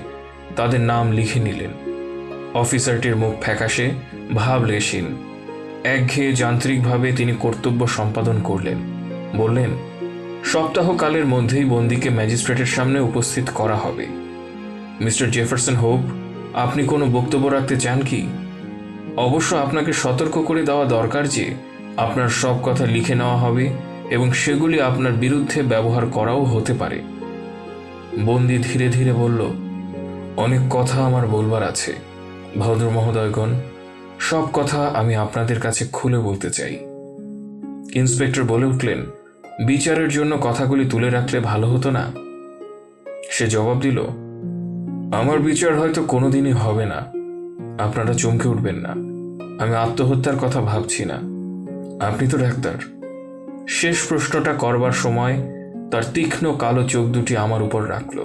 তাদের নাম লিখে নিলেন। অফিসারটির মুখ ফ্যাকাশে, ভাবলেশীন। একঘেয়ে যান্ত্রিকভাবে তিনি কর্তব্য সম্পাদন করলেন। বললেন, সপ্তাহকালের মধ্যেই বন্দিকে ম্যাজিস্ট্রেটের সামনে উপস্থিত করা হবে। মিস্টার জেফারসন হোপ, আপনি কোনো বক্তব্য রাখতে চান কি? অবশ্য আপনাকে সতর্ক করে দেওয়া দরকার যে আপনার সব কথা লিখে নেওয়া হবে এবং সেগুলি আপনার বিরুদ্ধে ব্যবহার করাও হতে পারে। বন্দি ধীরে ধীরে বলল, অনেক কথা আমার বলবার আছে ভদ্র মহোদয়গণ। সব কথা আমি আপনাদের কাছে খুলে বলতে চাই। ইন্সপেক্টর বলে উঠলেন, বিচারের জন্য কথাগুলি তুলে রাখলে ভালো হতো না? সে জবাব দিল, আমার বিচার হয়তো কোনোদিনই হবে না। আপনারা চমকে উঠবেন না, আমি আত্মহত্যার কথা ভাবছি না। আপনি তো ডাক্তার। শেষ প্রশ্নটা করবার সময় তার তীক্ষ্ণ কালো চোখ দুটি আমার উপর রাখল।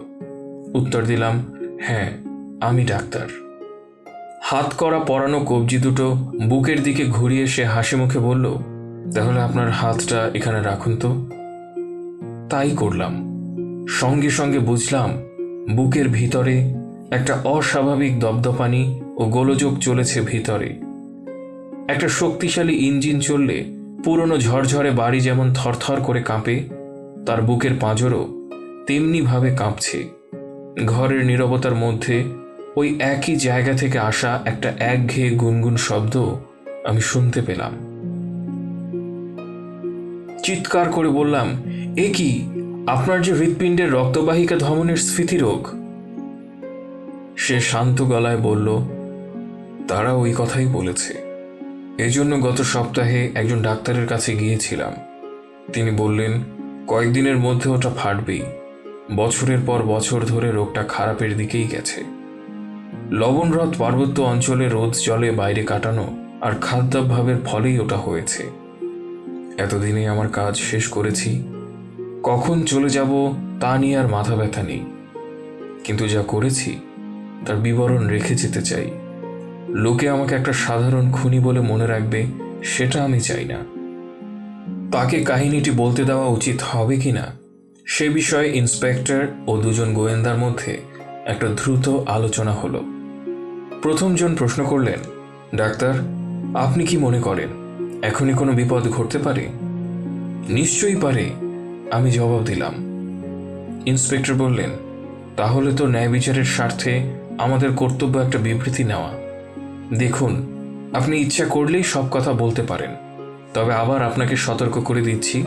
উত্তর দিলাম, হ্যাঁ, আমি ডাক্তার। হাত করা পরানো কবজি দুটো বুকের দিকে ঘুরিয়ে সে হাসি মুখে বলল, তাহলে আপনার হাতটা এখানে রাখুন তো। তাই করলাম। সঙ্গে সঙ্গে বুঝলাম বুকের ভিতরে একটা অস্বাভাবিক দপদপানি ও গোলযোগ চলেছে ভিতরে। একটা শক্তিশালী ইঞ্জিন চললে পুরনো ঝরঝরে বাড়ি যেমন থরথর করে কাঁপে, তার বুকের পাঁজরও তেমনিভাবে কাঁপছে। ঘরের নীরবতার মধ্যে ওই একই জায়গা থেকে আসা একটা একঘেয়ে গুনগুন শব্দ আমি শুনতে পেলাম। চিৎকার করে বললাম, এ কি? আপনার যে হৃৎপিণ্ডের রক্তবাহিকা ধমনের স্ফীতিরোগ। সে শান্ত গলায় বলল, তারা ওই কথাই বলেছে। এজন্য গত সপ্তাহে একজন ডাক্তারের কাছে গিয়েছিলাম। তিনি বললেন কয়েকদিনের মধ্যে ওটা ফাটবেই। বছরের পর বছর ধরে রোগটা খারাপের দিকেই গেছে। লবণহ্রদ পার্বত্য অঞ্চলে রোদ জলে বাইরে কাটানো আর খাদ্যাভ্যাসের ফলেই ওটা হয়েছে। এতদিনে আমার কাজ শেষ করেছি, কখন চলে যাব তা নিয়ে আর মাথা ব্যথা নেই। কিন্তু যা করেছি তার বিবরণ রেখে যেতে চাই। লোকে আমাকে একটা সাধারণ খুনি বলে মনে রাখবে, সেটা আমি চাই না। তাকে কাহিনীটি বলতে দেওয়া উচিত হবে কিনা সে বিষয়ে ইন্সপেক্টর ও দুজন গোয়েন্দার মধ্যে একটা দ্রুত আলোচনা হলো। প্রথমজন প্রশ্ন করলেন, ডাক্তার, আপনি কি মনে করেন এখনই কোনো বিপদ ঘটতে পারে? নিশ্চয়ই পারে, আমি জবাব দিলাম। ইন্সপেক্টর বললেন, তাহলে তো ন্যায় বিচারের স্বার্থে আমাদের কর্তব্য একটা বিবৃতি নেওয়া। দেখুন, আপনি ইচ্ছা করলেই সব কথা বলতে পারেন, তবে আবার আপনাকে সতর্ক করে দিচ্ছি,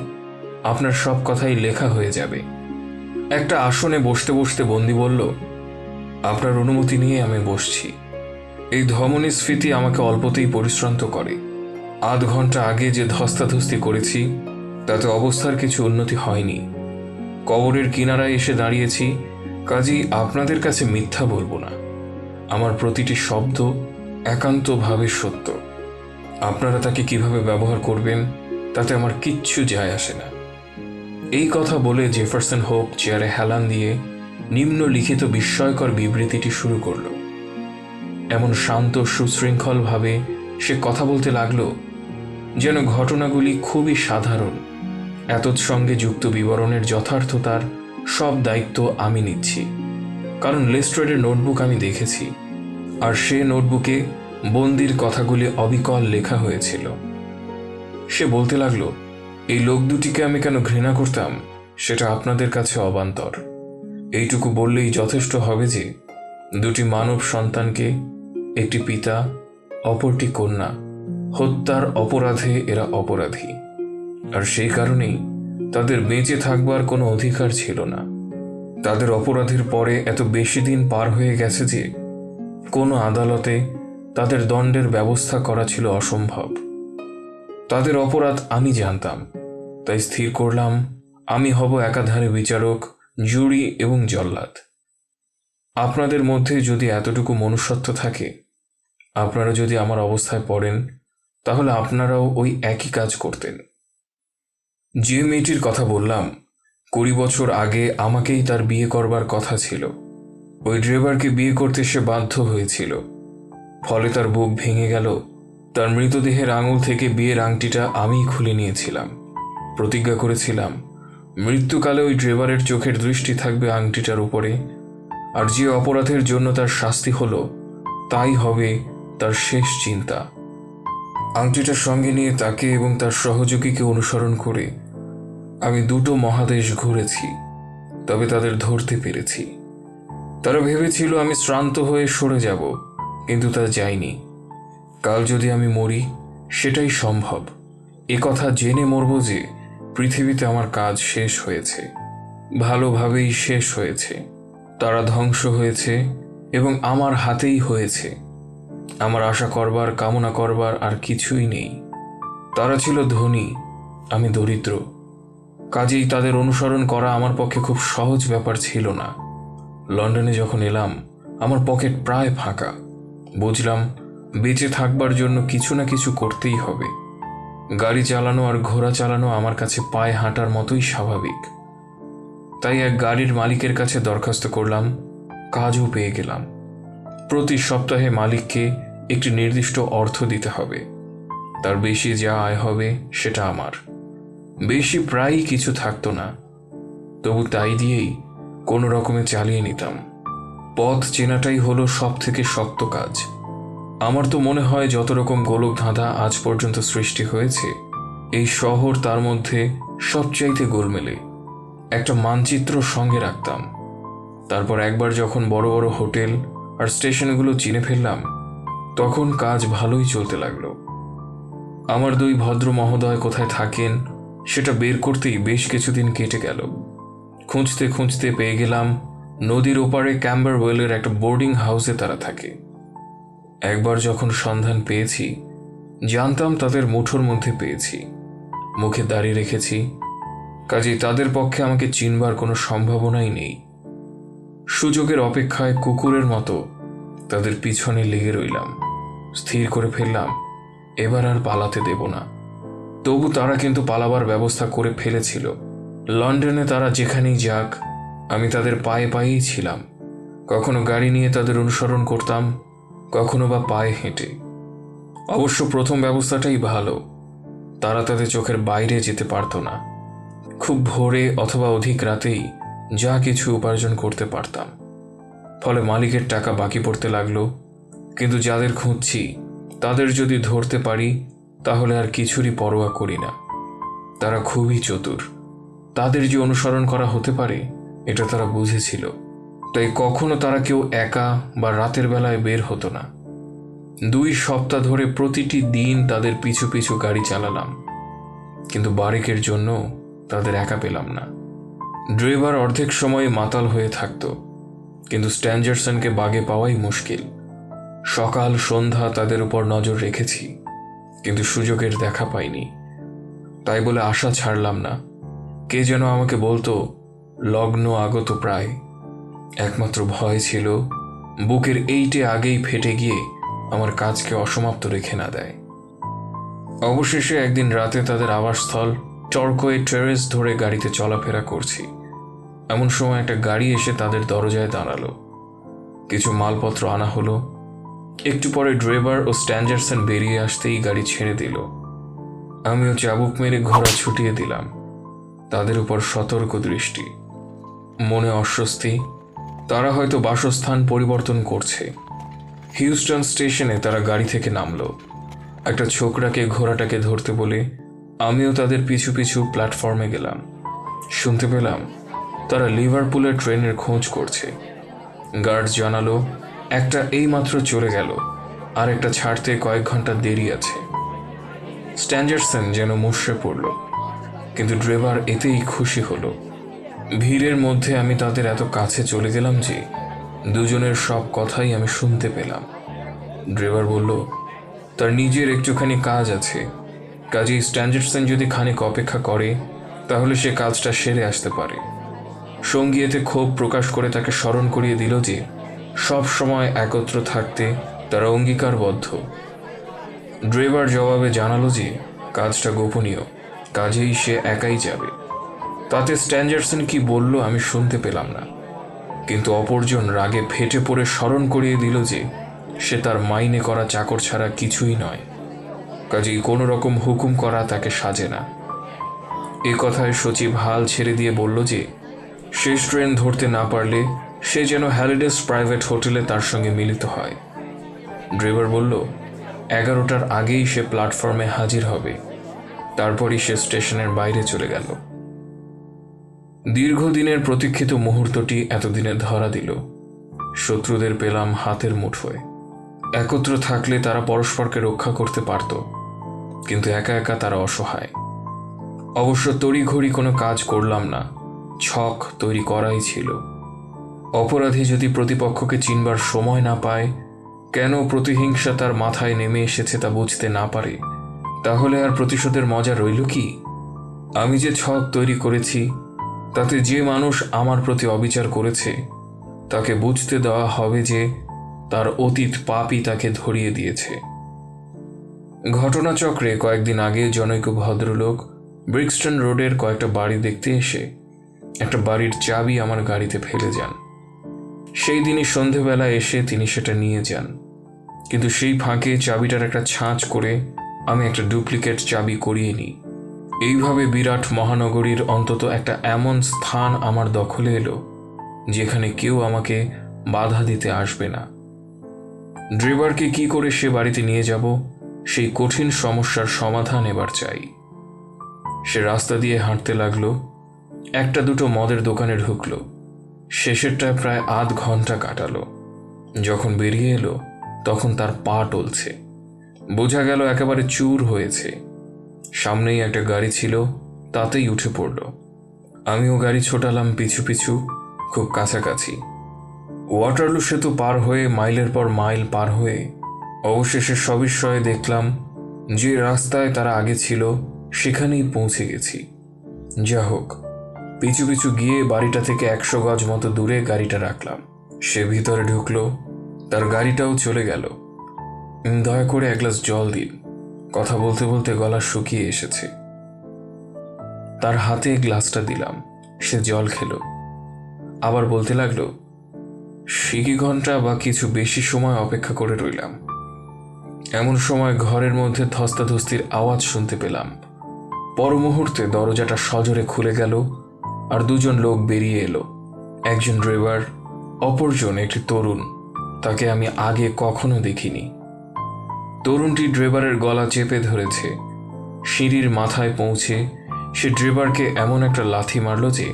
আপনার সব কথাই লেখা হয়ে যাবে। একটা আসনে বসতে বসতে বন্দি বলল, আপনার অনুমতি নিয়ে আমি বসছি। এই ধমনী স্ফীতি আমাকে অল্পতেই পরিশ্রান্ত করে। আধ ঘন্টা আগে যে ধস্তাধস্তি করেছি তাতে অবস্থার কিছু উন্নতি হয়নি। কবরের কিনারায় এসে দাঁড়িয়েছি, কাজেই আপনাদের কাছে মিথ্যা বলবো না। আমার প্রতিটি শব্দ একান্তভাবে সত্য। আপনারা তাকে কিভাবে ব্যবহার করবেন তাতে আমার কিচ্ছু যায় আসে না। এই কথা বলে জেফারসন হোপ চেয়ারে হেলান দিয়ে নিম্নলিখিত বিস্ময়কর বিবৃতিটি শুরু করল। এমন শান্ত সুশৃঙ্খলভাবে সে কথা বলতে লাগলো যেন ঘটনাগুলি খুবই সাধারণ। এতৎসঙ্গে যুক্ত বিবরণের যথার্থতার সব দায়িত্ব আমি নিচ্ছি, কারণ লেস্ট্রেডের নোটবুক আমি দেখেছি, আর সে নোটবুকে বন্দির কথাগুলি অবিকল লেখা হয়েছিল। সে বলতে লাগলো, এই লোক দুটিকে আমি কেন ঘৃণা করতাম সেটা আপনাদের কাছে অবান্তর। এইটুকু বললেই যথেষ্ট হবে যে দুটি মানব সন্তানকে, একটি পিতা অপরটি কন্যা, হত্যার অপরাধে এরা অপরাধী, আর সেই কারণেই তাদের বেঁচে থাকবার কোনো অধিকার ছিল না। তাদের অপরাধের পরে এত বেশি দিন পার হয়ে গেছে যে কোনো আদালতে তাদের দণ্ডের ব্যবস্থা করা ছিল অসম্ভব। তাদের অপরাধ আমি জানতাম, তাই স্থির করলাম আমি হব একাধারে বিচারক, জুরি এবং জল্লাদ। আপনাদের মধ্যে যদি এতটুকু মনুষ্যত্ব থাকে, আপনারা যদি আমার অবস্থায় পড়েন, তাহলে আপনারাও ওই একই কাজ করতেন। যে মেয়েটির কথা বললাম 20 বছর আগে আমাকেই তার বিয়ে করবার কথা ছিল, ওই ড্রাইভারকে বিয়ে করতে সে বাধ্য হয়েছিল। ফলে তার বুক ভেঙে গেল। তার মৃতদেহের আঙুল থেকে বিয়ের আংটিটা আমিই খুলে নিয়েছিলাম। প্রতিজ্ঞা করেছিলাম মৃত্যুকালে ওই ড্রাইভারের চোখের দৃষ্টি থাকবে আংটিটার উপরে, আর যে অপরাধের জন্য তার শাস্তি হলো তাই হবে তার শেষ চিন্তা। আংটিটার সঙ্গে নিয়ে তাকে এবং তার সহযোগীকে অনুসরণ করে আমি 2টো মহাদেশ ঘুরেছি, তবে তাদের ধরতে পেরেছি। তারা ভেবেছিল আমি শ্রান্ত হয়ে সরে যাব, কিন্তু তা যায়নি। কাল যদি আমি মরি সেটাই সম্ভব, কথা জেনে মরব যে পৃথিবীতে আমার কাজ শেষ হয়েছে, ভালোভাবেই শেষ হয়েছে। তারা ধ্বংস হয়েছে এবং আমার হাতেই হয়েছে। আমার আশা করবার, কামনা করবার আর কিছুই নেই। তারা ছিল ধনী, আমি দরিদ্র, কাজেই তাদের অনুসরণ করা আমার পক্ষে খুব সহজ ব্যাপার ছিল না। লন্ডনে যখন এলাম আমার পকেট প্রায় ফাঁকা। বুঝলাম বেঁচে থাকবার জন্য কিছু না কিছু করতেই হবে। গাড়ি চালানো আর ঘোড়া চালানো আমার কাছে পায়ে হাঁটার মতোই স্বাভাবিক। তাই এক গাড়ির মালিকের কাছে দরখাস্ত করলাম, কাজও পেয়ে গেলাম। প্রতি সপ্তাহে মালিককে একটি নির্দিষ্ট অর্থ দিতে হবে। তার বেশি যা আয় হবে সেটা আমার। বেশি প্রায়ই কিছু থাকতো না, তবু তাই দিয়েই কোনো রকমে চালিয়ে নিতাম। পথ চেনাটাই হলো সব থেকে শক্ত কাজ। আমার তো মনে হয় যত রকম গোলক ধাঁধা আজ পর্যন্ত সৃষ্টি হয়েছে, এই শহর তার মধ্যে সবচাইতে গোলমেলে। একটা মানচিত্র সঙ্গে রাখতাম। তারপর একবার যখন বড় বড় হোটেল আর স্টেশনগুলো চিনে ফেললাম, তখন কাজ ভালোই চলতে লাগলো। আমার দুই ভদ্র মহোদয় কোথায় থাকেন সেটা বের করতেই বেশ কিছুদিন কেটে গেল। খুঁজতে খুঁজতে পেয়ে গেলাম নদীর ওপারে ক্যাম্বারওয়েলের একটা বোর্ডিং হাউসে তারা থাকে। একবার যখন সন্ধান পেয়েছি, জানতাম তাদের মুঠোর মধ্যে পেয়েছি, মুখে দাঁড়িয়ে রেখেছি, কাজেই তাদের পক্ষে আমাকে চিনবার কোনো সম্ভাবনাই নেই। সুযোগের অপেক্ষায় কুকুরের মতো তাদের পিছনে লেগে রইলাম। স্থির করে ফেললাম এবার আর পালাতে দেব না। তবু তারা কিন্তু পালাবার ব্যবস্থা করে ফেলেছিল। লন্ডনে তারা যেখানেই যাক, আমি তাদের পায়ে পায়েই ছিলাম। কখনো গাড়ি নিয়ে তাদের অনুসরণ করতাম, কখনো বা পায়ে হেঁটে। অবশ্য প্রথম ব্যবস্থাটাই ভালো, তারা তাদের চোখের বাইরে যেতে পারত না। খুব ভোরে অথবা অধিক রাতেই যা কিছু উপার্জন করতে পারতাম। ফলে মালিকের টাকা বাকি পড়তে লাগলো। কিন্তু যাদের খুঁজছি তাদের যদি ধরতে পারি তাহলে আর কিছুরই পরোয়া করি না। তারা খুবই চতুর, তাদের যে অনুসরণ করা হতে পারে এটা তারা বুঝেছিল। তাই কখনো তারা কেউ একা বা রাতের বেলায় বের হতো না। 2 সপ্তাহ ধরে প্রতিটি দিন তাদের পিছু পিছু গাড়ি চালালাম, কিন্তু বারেকের জন্য তাদের একা পেলাম না। ড্রাইভার অর্ধেক সময় মাতাল হয়ে থাকতো, কিন্তু স্ট্যাঞ্জারসনকে বাগে পাওয়াই মুশকিল। সকাল সন্ধ্যা তাদের উপর নজর রেখেছি, কিন্তু সুযোগের দেখা পাইনি। তাই বলে আশা ছাড়লাম না। কে যেন আমাকে বলতো লগ্ন আগত প্রায়। একমাত্র ভয় ছিল বুকের এইটে আগেই ফেটে গিয়ে আমার কাজকে অসমাপ্ত রেখে না দেয়। অবশেষে একদিন রাতে তাদের আবাসস্থল টর্কওয়ে টেরেস ধরে গাড়িতে চলাফেরা করছি। এমন সময় একটা গাড়ি এসে তাদের দরজায় দাঁড়ালো। কিছু মালপত্র আনা হলো। একটু পরে ড্রাইভার ও স্ট্যাঞ্জারসন বেরিয়ে আসতেই গাড়ি ছেড়ে দিল। আমিও চাবুক মেরে ঘোড়া ছুটিয়ে দিলাম। তাদের উপর সতর্ক দৃষ্টি, মনে অস্বস্তি। তারা হয়তো বাসস্থান পরিবর্তন করছে। হিউস্টন স্টেশনে তারা গাড়ি থেকে নামলো। একটা ছোকরাকে ঘোড়াটাকে ধরতে বলে আমিও তাদের পিছু পিছু প্ল্যাটফর্মে গেলাম। শুনতে পেলাম তারা লিভারপুলের ট্রেনের খোঁজ করছে। গার্ড জানালো একটা এইমাত্র চলে গেল, আর একটা ছাড়তে কয়েক ঘন্টা দেরি আছে। স্ট্যাঞ্জারসন যেন মুষড়ে পড়ল, কিন্তু ড্রাইভার এতেই খুশি হলো। ভিড়ের মধ্যে আমি তাদের এত কাছে চলে গেলাম যে দুজনের সব কথাই আমি শুনতে পেলাম। ড্রাইভার বলল তার নিজের একটুখানি কাজ আছে, কাজেই স্ট্যাঞ্জারসন যদি খানিক অপেক্ষা করে তাহলে সে কাজটা সেরে আসতে পারে। সঙ্গী এতে ক্ষোভ প্রকাশ করে তাকে স্মরণ করিয়ে দিল যে সব সময় একত্র থাকতে তারা অঙ্গীকারবদ্ধ। ড্রাইভার জবাবে জানালো যে কাজটা গোপনীয়, কাজেই সে একাই যাবে। তাতে স্ট্যাঞ্জারসন কি বলল আমি শুনতে পেলাম না, কিন্তু অপরজন রাগে ফেটে পড়ে স্মরণ করিয়ে দিল যে সে তার মাইনে করা চাকর ছাড়া কিছুই নয়, কাজেই কোনো রকম হুকুম করা তাকে সাজে না। এ কথায় সচিব হাল ছেড়ে দিয়ে বলল যে শেষ ট্রেন ধরতে না পারলে সে যেন হ্যালিডেস প্রাইভেট হোটেলে তার সঙ্গে মিলিত হয়। ড্রাইভার বলল 11টার আগেই সে প্ল্যাটফর্মে হাজির হবে। তারপরই সে স্টেশনের বাইরে চলে গেল। দীর্ঘদিনের প্রতীক্ষিত মুহূর্তটি এতদিনে ধরা দিল। শত্রুদের পেলাম হাতের মুঠোয়। একত্র থাকলে তারা পরস্পরকে রক্ষা করতে পারত, কিন্তু একা একা তারা অসহায়। অবশ্য তড়িঘড়ি কোনো কাজ করলাম না, ছক তৈরি করাই ছিল। অপরাধী যদি প্রতিপক্ষকে চিনবার সময় না পায়, কেন প্রতিহিংসা তার মাথায় নেমে এসেছে তা বুঝতে না পারে, তাহলে আর প্রতিশোধের মজা রইল কি? আমি যে ছক তৈরি করেছি তাতে যে মানুষ আমার প্রতি অবিচার করেছে তাকে বুঝতে দেওয়া হবে যে তার অতীত পাপই তাকে ধরিয়ে দিয়েছে। ঘটনাচক্রে কয়েকদিন আগে জনৈক ভদ্রলোক ব্রিক্সটন রোডের কয়েকটা বাড়ি দেখতে এসে একটা বাড়ির চাবি আমার গাড়িতে ফেলে যান। সেই দিনই সন্ধেবেলা এসে তিনি সেটা নিয়ে যান, কিন্তু সেই ফাঁকে চাবিটার একটা ছাঁচ করে আমি একটা ডুপ্লিকেট চাবি করিয়ে নিই। এইভাবে বিরাট মহানগরীর অন্তত একটা এমন স্থান আমার দখলে এলো যেখানে কেউ আমাকে বাধা দিতে আসবে না। ড্রাইভারকে কি করে সে বাড়িতে নিয়ে যাব, সেই কঠিন সমস্যার সমাধান এবার চাই। সে রাস্তা দিয়ে হাঁটতে লাগলো, একটা দুটো মদের দোকানে ঢুকলো, শেষেরটায় প্রায় আধ ঘন্টা কাটালো। যখন বেরিয়ে এলো তখন তার পা টলছে, বোঝা গেল একেবারে চুর হয়েছে। সামনেই একটা গাড়ি ছিল, তাতেই উঠে পড়ল। আমিও গাড়ি ছোটালাম পিছু পিছু, খুব কাছাকাছি। ওয়াটারলু সেতু পার হয়ে মাইলের পর মাইল পার হয়ে অবশেষে সবিস্ময়ে দেখলাম যে রাস্তায় তারা আগে ছিল সেখানেই পৌঁছে গেছি। যা হোক, পিছু পিছু গিয়ে বাড়িটা থেকে 100 গজ মতো দূরে গাড়িটা রাখলাম। সে ভিতরে ঢুকলো, তার গাড়িটাও চলে গেল। দয়া করে এক গ্লাস জল দিন, কথা বলতে বলতে গলা শুকিয়ে এসেছে। তার হাতে গ্লাসটা দিলাম, সে জল খেলো। আবার বলতে লাগলো, সিকি ঘন্টা বা কিছু বেশি সময় অপেক্ষা করে রইলাম। এমন সময় ঘরের মধ্যে ধস্তাধস্তির আওয়াজ শুনতে পেলাম। পর মুহূর্তে দরজাটা সজোরে খুলে গেল আর দুজন লোক বেরিয়ে এলো। একজন ড্রাইভার, অপরজন একটি তরুণ, তাকে আমি আগে কখনো দেখিনি। তরুণটি ড্রাইভারের গলা চেপে ধরেছে। সিঁড়ির মাথায় পৌঁছে সে ড্রাইভারকে এমন একটা লাথি মারল যে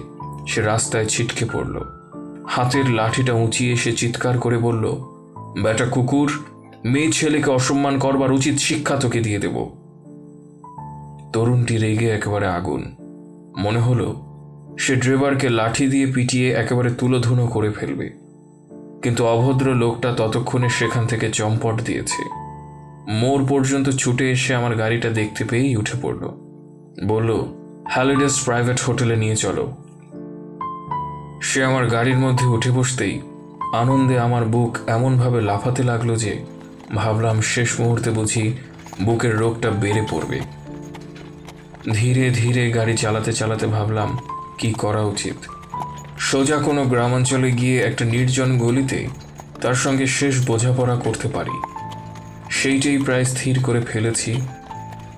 সে রাস্তায় ছিটকে পড়ল। হাতের লাঠিটা উঁচিয়ে সে চিৎকার করে বলল, বেটা কুকুর, মেয়ে ছেলেকে অসম্মান করবার উচিত শিক্ষা তোকে দিয়ে দেব। তরুণটি রেগে একেবারে আগুন। মনে হলো সে ড্রাইভারকে লাঠি দিয়ে পিটিয়ে একেবারে তুলোধুনো করে ফেলবে, কিন্তু অভদ্র লোকটা ততক্ষণে সেখান থেকে চম্পট দিয়েছে। মোড় পর্যন্ত ছুটে এসে আমার গাড়িটা দেখতে পেয়েই উঠে পড়ল। বলল, হ্যালিডেস প্রাইভেট হোটেলে নিয়ে চলো। সে আমার গাড়ির মধ্যে উঠে বসতেই আনন্দে আমার বুক এমনভাবে লাফাতে লাগলো যে ভাবলাম শেষ মুহূর্তে বুঝি বুকের রোগটা বেড়ে পড়বে। ধীরে ধীরে গাড়ি চালাতে চালাতে ভাবলাম কি করা উচিত। সোজা কোনো গ্রামাঞ্চলে গিয়ে একটা নির্জন গলিতে তার সঙ্গে শেষ বোঝাপড়া করতে পারি, সেইটাই প্রায় স্থির করে ফেলেছি।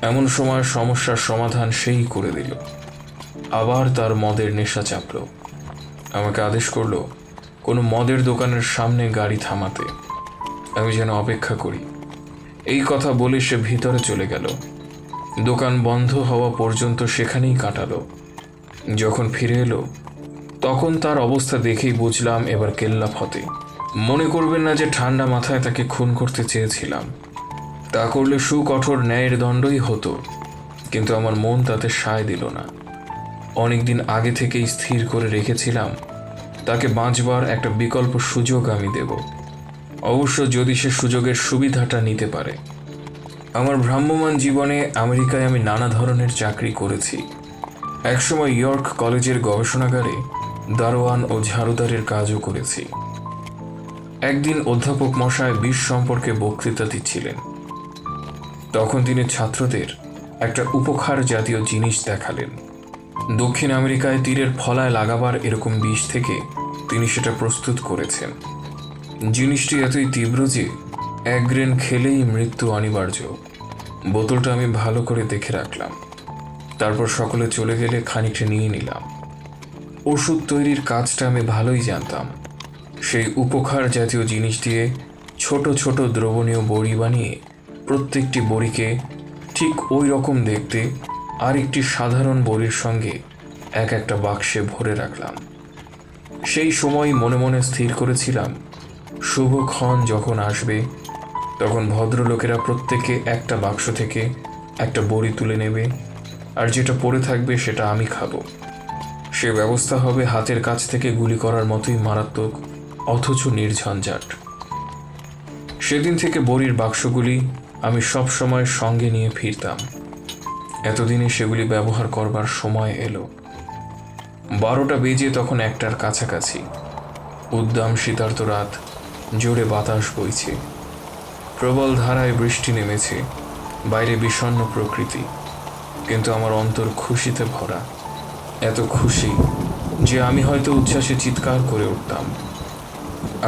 এমন সময় সমস্যার সমাধান সেই করে দিল। আবার তার মদের নেশা চাপল। আমাকে আদেশ করলো কোনো মদের দোকানের সামনে গাড়ি থামাতে, আমি যেন অপেক্ষা করি। এই কথা বলে সে ভিতরে চলে গেল। দোকান বন্ধ হওয়া পর্যন্ত সেখানেই কাটালো। যখন ফিরে এলো তখন তার অবস্থা দেখেই বুঝলাম এবার কেল্লা ফতে। মনে করবেন না যে ঠান্ডা মাথায় তাকে খুন করতে চেয়েছিলাম, তা করলে সুকঠোর ন্যায়ের দণ্ডই হতো, কিন্তু আমার মন তাতে সায় দিল না। অনেকদিন আগে থেকেই স্থির করে রেখেছিলাম তাকে বাঁচবার একটা বিকল্প সুযোগ আমি দেব, অবশ্য যদি সে সুযোগের সুবিধাটা নিতে পারে। আমার ভ্রাম্যমান জীবনে আমেরিকায় আমি নানা ধরনের চাকরি করেছি। একসময় ইয়র্ক কলেজের গবেষণাগারে দারোয়ান ও ঝাড়ুদারের কাজও করেছি। একদিন অধ্যাপক মশাই বিষ সম্পর্কে বক্তৃতা দিচ্ছিলেন। তখন তিনি ছাত্রদের একটা উপকার জাতীয় জিনিস দেখালেন। দক্ষিণ আমেরিকায় তীরের ফলায় লাগাবার এরকম বিষ থেকে তিনি সেটা প্রস্তুত করেছেন। জিনিসটি এতই তীব্র যে 1 গ্রেন খেলেই মৃত্যু অনিবার্য। বোতলটা আমি ভালো করে দেখে রাখলাম। তারপর সকলে চলে গেলে খানিকটা নিয়ে নিলাম। ওষুধ তৈরির কাজটা আমি ভালোই জানতাম। সেই উপকার জাতীয় জিনিস দিয়ে ছোট ছোট দ্রবণীয় বড়ি বানিয়ে প্রত্যেকটি বড়িকে ঠিক ওই রকম দেখতে আরেকটি সাধারণ বড়ির সঙ্গে একটা বাক্সে ভরে রাখলাম। সেই সময় মনে মনে স্থির করেছিলাম শুভক্ষণ যখন আসবে তখন ভদ্রলোকেরা প্রত্যেকে একটা বাক্স থেকে একটা বড়ি তুলে নেবে, আর যেটা পড়ে থাকবে সেটা আমি খাবো। সে ব্যবস্থা হবে হাতের কাছ থেকে গুলি করার মতোই মারাত্মক, অথচ নির্ঝঞ্ঝাট। সেদিন থেকে বড়ির বাক্সগুলি আমি সব সময় সঙ্গে নিয়ে ফিরতাম। এতদিনে সেগুলি ব্যবহার করবার সময় এলো। 12টা বেজে তখন 1টার কাছাকাছি। উদ্দাম শীতার্ত রাত, জোরে বাতাস বইছে, প্রবল ধারায় বৃষ্টি নেমেছে, বাইরে বিষণ্ণ প্রকৃতি, কিন্তু আমার অন্তর খুশিতে ভরা। এত খুশি যে আমি হয়তো উচ্ছ্বাসে চিৎকার করে উঠতাম।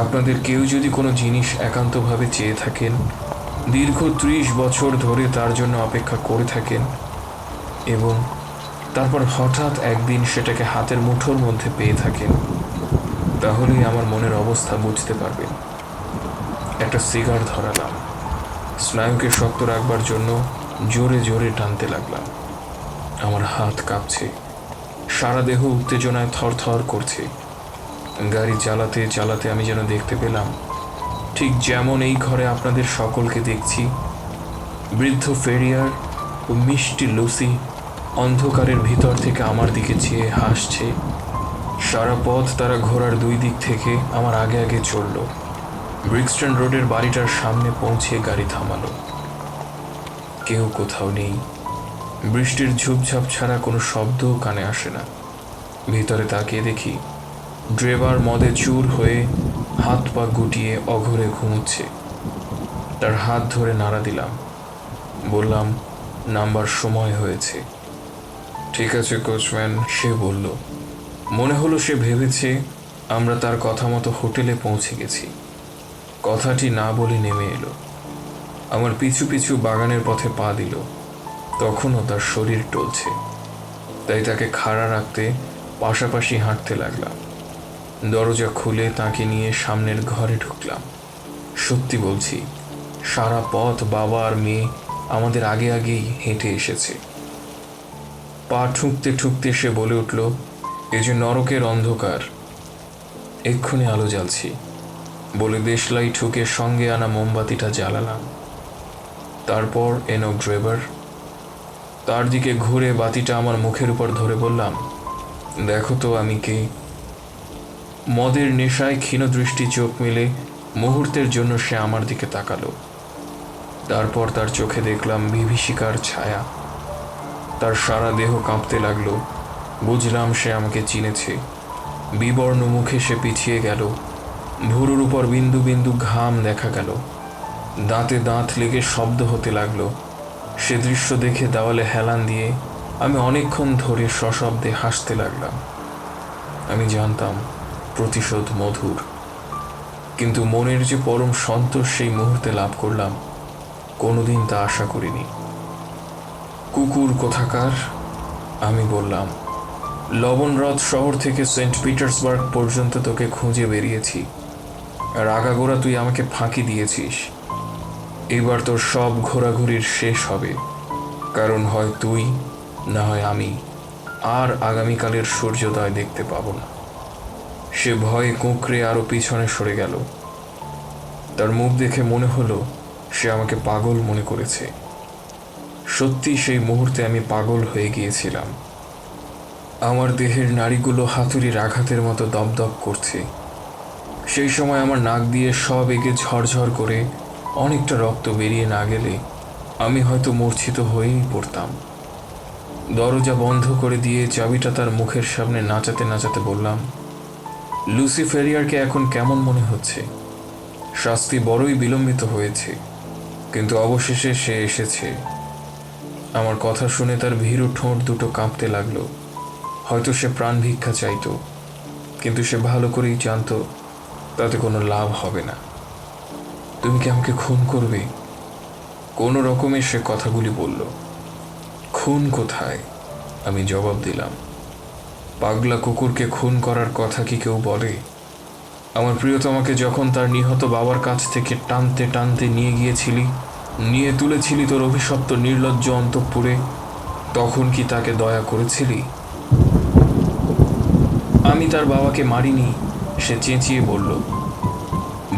আপনাদের কেউ যদি কোনো জিনিস একান্তভাবে চেয়ে থাকেন দীর্ঘ 30 বছর ধরে তার জন্য অপেক্ষা করে থাকেন এবং তারপর হঠাৎ একদিন সেটাকে হাতের মুঠোর মধ্যে পেয়ে থাকেন, তাহলেই আমার মনের অবস্থা বুঝতে পারবেন। একটা সিগার ধরালাম, স্নায়ুকে শক্ত রাখবার জন্য জোরে জোরে টানতে লাগলাম। আমার হাত কাঁপছে, সারা দেহ উত্তেজনায় থরথর করছে। গাড়ি চালাতে চালাতে আমি যেন দেখতে পেলাম, ঠিক যেমন এই ঘরে আপনাদের সকলকে দেখছি, বৃদ্ধ ফেরিয়ার ও মিষ্টি লুসি অন্ধকারের ভিতর থেকে আমার দিকে চেয়ে হাসছে। সারা পথ তারা ঘোড়ার দুই দিক থেকে আমার আগে আগে চলল। ব্রিক্সটন রোডের বাড়িটার সামনে পৌঁছে গাড়ি থামালো। কেউ কোথাও নেই। বৃষ্টির ঝুপঝাপ ছাড়া কোনো শব্দও কানে আসে না। ভিতরে তাকিয়ে দেখি ড্রাইভার মদে চুর হয়ে হাত পা গুটিয়ে অঘরে ঘুমুচ্ছে। তার হাত ধরে নাড়া দিলাম, বললাম নাম্বার সময় হয়েছে। ঠিক আছে কোচম্যান, সে বলল। মনে হলো সে ভেবেছে আমরা তার কথা মতো হোটেলে পৌঁছে গেছি। কথাটি না বলে নেমে এলো, আমার পিছু পিছু বাগানের পথে পা দিল। তখনও তার শরীর টলছে, তাই তাকে খাড়া রাখতে পাশাপাশি হাঁটতে লাগলাম। দরজা খুলে তাকে নিয়ে সামনের ঘরে ঢুকলাম। সত্যি বলছি, সারা পথ বাবা আর মেয়ে আমাদের আগে আগেই হেঁটে এসেছে। পা ঠুকতে ঠুকতে সে বলে উঠল, এ যে নরকের অন্ধকার, এক্ষুনি আলো জ্বালছি বলে দেশলাই ঠুকে সঙ্গে আনা মোমবাতিটা জ্বালালাম। তারপর এনো ড্রাইভার। তার দিকে ঘুরে বাতিটা আমার মুখের উপর ধরে বললাম, দেখো তো আমি কে। মদের নেশায় ক্ষীণ দৃষ্টি চোখ মেলে মুহূর্তের জন্য সে আমার দিকে তাকালো। তারপর তার চোখে দেখলাম বিভীষিকার ছায়া। তার সারা দেহ কাঁপতে লাগলো। বুঝলাম সে আমাকে চিনেছে। বিবর্ণ মুখে সে পিছিয়ে গেল। ভুরুর উপর বিন্দু বিন্দু ঘাম দেখা গেল। দাঁতে দাঁত লেগে শব্দ হতে লাগলো। সে দৃশ্য দেখে দেওয়ালে হেলান দিয়ে আমি অনেকক্ষণ ধরে সশব্দে হাসতে লাগলাম। আমি জানতাম প্রতিশোধ মধুর, কিন্তু মনের যে পরম সন্তোষ সেই মুহূর্তে লাভ করলাম, কোনোদিন তা আশা করিনি। কুকুর কোথাকার, আমি বললাম। লবণরথ শহর থেকে সেন্ট পিটার্সবার্গ পর্যন্ত তোকে খুঁজে বেরিয়েছি, আর আগাগোড়া তুই আমাকে ফাঁকি দিয়েছিস। এবার তোর সব ঘোরাঘুরির শেষ হবে, কারণ হয় তুই, না হয় আমি আর আগামীকালের সূর্যোদয় দেখতে পাবো না। সে ভয়ে কুঁকড়ে আরো পিছনে সরে গেল। তার মুখ দেখে মনে হলো সে আমাকে পাগল মনে করেছে। সত্যি সেই মুহূর্তে আমি পাগল হয়ে গিয়েছিলাম। আমার দেহের নাড়িগুলো হাতুড়ির আঘাতের মতো দপদপ করছে। সেই সময় আমার নাক দিয়ে সব এগে ঝরঝর করে অনেকটা রক্ত বেরিয়ে না গেলে আমি হয়তো মূর্ছিত হয়েই পড়তাম। দরজা বন্ধ করে দিয়ে চাবিটা তার মুখের সামনে নাচাতে নাচাতে বললাম, লুসি ফেরিয়ারকে এখন কেমন মনে হচ্ছে? শাস্তি বড়ই বিলম্বিত হয়েছে, কিন্তু অবশেষে সে এসেছে। আমার কথা শুনে তার ভীরু ঠোঁট দুটো কাঁপতে লাগলো। হয়তো সে প্রাণ ভিক্ষা চাইতো, কিন্তু সে ভালো করেই জানতো তাতে কোনো লাভ হবে না। তুমি কি আমাকে খুন করবে? কোনো রকমে সে কথাগুলি বলল। খুন কোথায়? আমি জবাব দিলাম। পাগলা কুকুরকে খুন করার কথা কি কেউ বলে? আমার প্রিয়তমাকে যখন তার নিহত বাবার কাছ থেকে টানতে টানতে নিয়ে তুলেছিলি তোর অভিশপ্ত নির্লজ্জ অন্তঃপুরে, তখন কি তাকে দয়া করেছিলি? আমি তার বাবাকে মারিনি, সে চেঁচিয়ে বলল।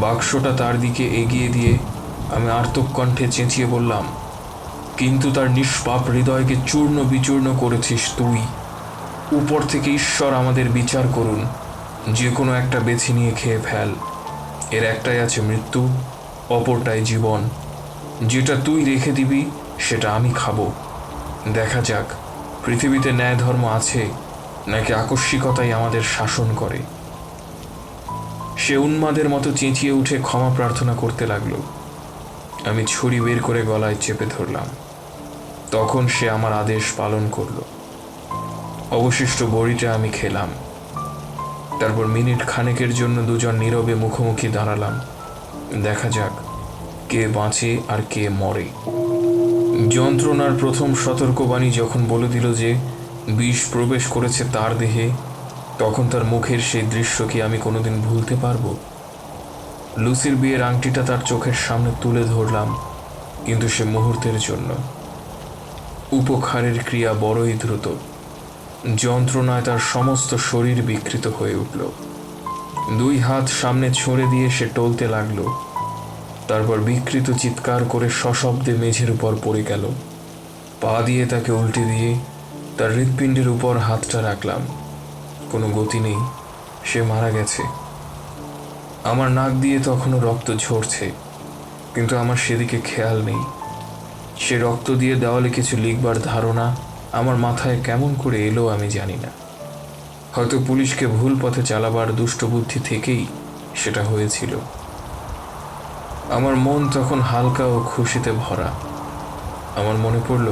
বাক্সটা তার দিকে এগিয়ে দিয়ে আমি আর্তক কণ্ঠে চেঁচিয়ে বললাম, কিন্তু তার নিষ্পাপ হৃদয়কে চূর্ণ বিচূর্ণ করেছিস তুই। উপর থেকে ঈশ্বর আমাদের বিচার করুন, যে কোনো একটা বেছে নিয়ে খেয়ে ফেল। এর একটাই আছে মৃত্যু, অপরটাই জীবন। যেটা তুই রেখে দিবি সেটা আমি খাবো। দেখা যাক পৃথিবীতে ন্যায় ধর্ম আছে নাকি আকস্মিকতাই আমাদের শাসন করে। সে উন্মাদের মতো চেঁচিয়ে উঠে ক্ষমা প্রার্থনা করতে লাগলো। আমি ছুরি বের করে গলায় চেপে ধরলাম। তখন সে আমার আদেশ পালন করলো। অবশিষ্ট বড়িটা আমি খেলাম। তারপর মিনিট খানেকের জন্য দুজন নীরবে মুখোমুখি দাঁড়ালাম। দেখা যাক কে বাঁচে আর কে মরে। যন্ত্রণার প্রথম সতর্কবাণী যখন বলে দিল যে বিষ প্রবেশ করেছে তার দেহে, তখন তার মুখের সেই দৃশ্য কি আমি কোনোদিন ভুলতে পারবো? লুসির বিয়ের আংটিটা তার চোখের সামনে তুলে ধরলাম, কিন্তু সে মুহূর্তের জন্য। উপকারের ক্রিয়া বড়ই দ্রুত। যন্ত্রণায় তার সমস্ত শরীর বিকৃত হয়ে উঠল। 2 হাত সামনে ছড়ে দিয়ে সে টলতে লাগলো। তারপর বিকৃত চিৎকার করে সশব্দে মেঝের উপর পড়ে গেল। পা দিয়ে তাকে উল্টে দিয়ে তার হৃৎপিণ্ডের উপর হাতটা রাখলাম। কোনো গতি নেই, সে মারা গেছে। আমার নাক দিয়ে তখনও রক্ত ঝরছে, কিন্তু আমার সেদিকে খেয়াল নেই। সে রক্ত দিয়ে দেওয়ালে কিছু লিখবার ধারণা আমার মাথায় কেমন করে এলো আমি জানি না। হয়তো পুলিশকে ভুল পথে চালাবার দুষ্টবুদ্ধি থেকেই সেটা হয়েছিল। আমার মন তখন হালকা ও খুশিতে ভরা। আমার মনে পড়ল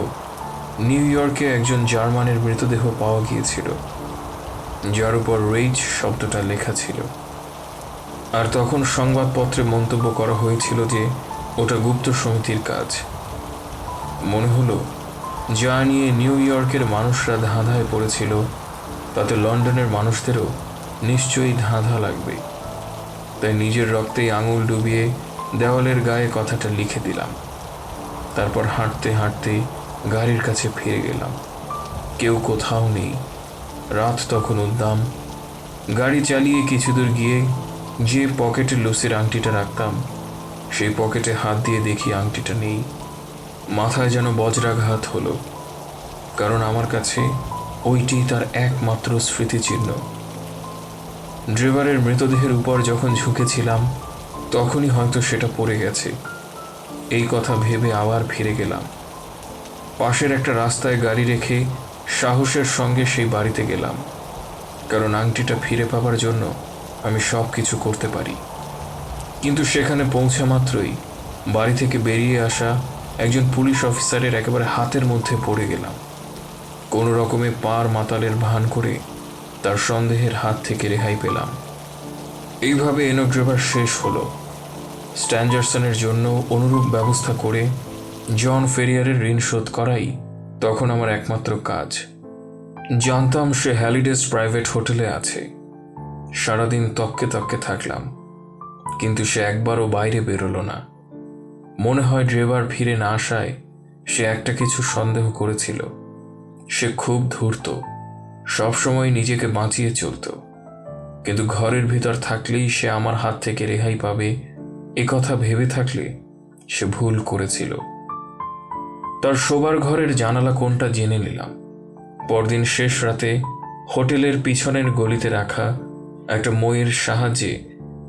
নিউ ইয়র্কে একজন জার্মানের মৃতদেহ পাওয়া গিয়েছিল, যার উপর রেইজ শব্দটা লেখা ছিল। আর তখন সংবাদপত্রে মন্তব্য করা হয়েছিল যে ওটা গুপ্ত সমিতির কাজ। মনে হলো যা নিয়ে নিউ ইয়র্কের মানুষরা ধাঁধায় পড়েছিল, তাতে লন্ডনের মানুষদেরও নিশ্চয়ই ধাঁধা লাগবে। তাই নিজের রক্তেই আঙুল ডুবিয়ে দেওয়ালের গায়ে কথাটা লিখে দিলাম। তারপর হাঁটতে হাঁটতে গাড়ির কাছে ফিরে গেলাম। কেউ কোথাও নেই। রাত তখন উদ্দাম। গাড়ি চালিয়ে কিছু দূর গিয়ে যে পকেটে লুসির আংটিটা রাখতাম, সেই পকেটে হাত দিয়ে দেখি আংটিটা নেই। মাথায় যেন বজ্রাঘাত হলো, কারণ আমার কাছে ওইটি তার একমাত্র স্মৃতিচিহ্ন। ড্রাইভারের মৃতদেহের উপর যখন ঝুঁকেছিলাম, তখনই হয়তো সেটা পড়ে গেছে। এই কথা ভেবে আবার ফিরে গেলাম। পাশের একটা রাস্তায় গাড়ি রেখে সাহসের সঙ্গে সেই বাড়িতে গেলাম, কারণ আংটিটা ফিরে পাবার জন্য আমি সব কিছু করতে পারি। কিন্তু সেখানে পৌঁছা মাত্রই বাড়ি থেকে বেরিয়ে আসা একজন পুলিশ অফিসারের একেবারে হাতের মধ্যে পড়ে গেলাম। কোনো রকমে পার মাতালের ভান করে তার সন্দেহের হাত থেকে রেহাই পেলাম। এইভাবে এনো ড্রাইভার শেষ হলো। স্ট্যান্ডারসনের জন্য অনুরূপ ব্যবস্থা করে জন ফেরিয়ারের ঋণ শোধ করাই তখন আমার একমাত্র কাজ। জানতাম সে হ্যালিডেজ প্রাইভেট হোটেলে আছে। সারাদিন তককে তককে থাকলাম, কিন্তু সে একবারও বাইরে বেরোলো না। মনে হয় ড্রাইভার ফিরে না আসায় সে একটা কিছু সন্দেহ করেছিল। সে খুব ধূর্ত, সবসময় নিজেকে বাঁচিয়ে চলত। কিন্তু ঘরের ভিতর থাকলেই সে আমার হাত থেকে রেহাই পাবে, এ কথা ভেবে থাকলে সে ভুল করেছিল। তার শোবার ঘরের জানালা কোনটা জেনে নিলাম। পরদিন শেষ রাতে হোটেলের পিছনের গলিতে রাখা একটা মইয়ের সাহায্যে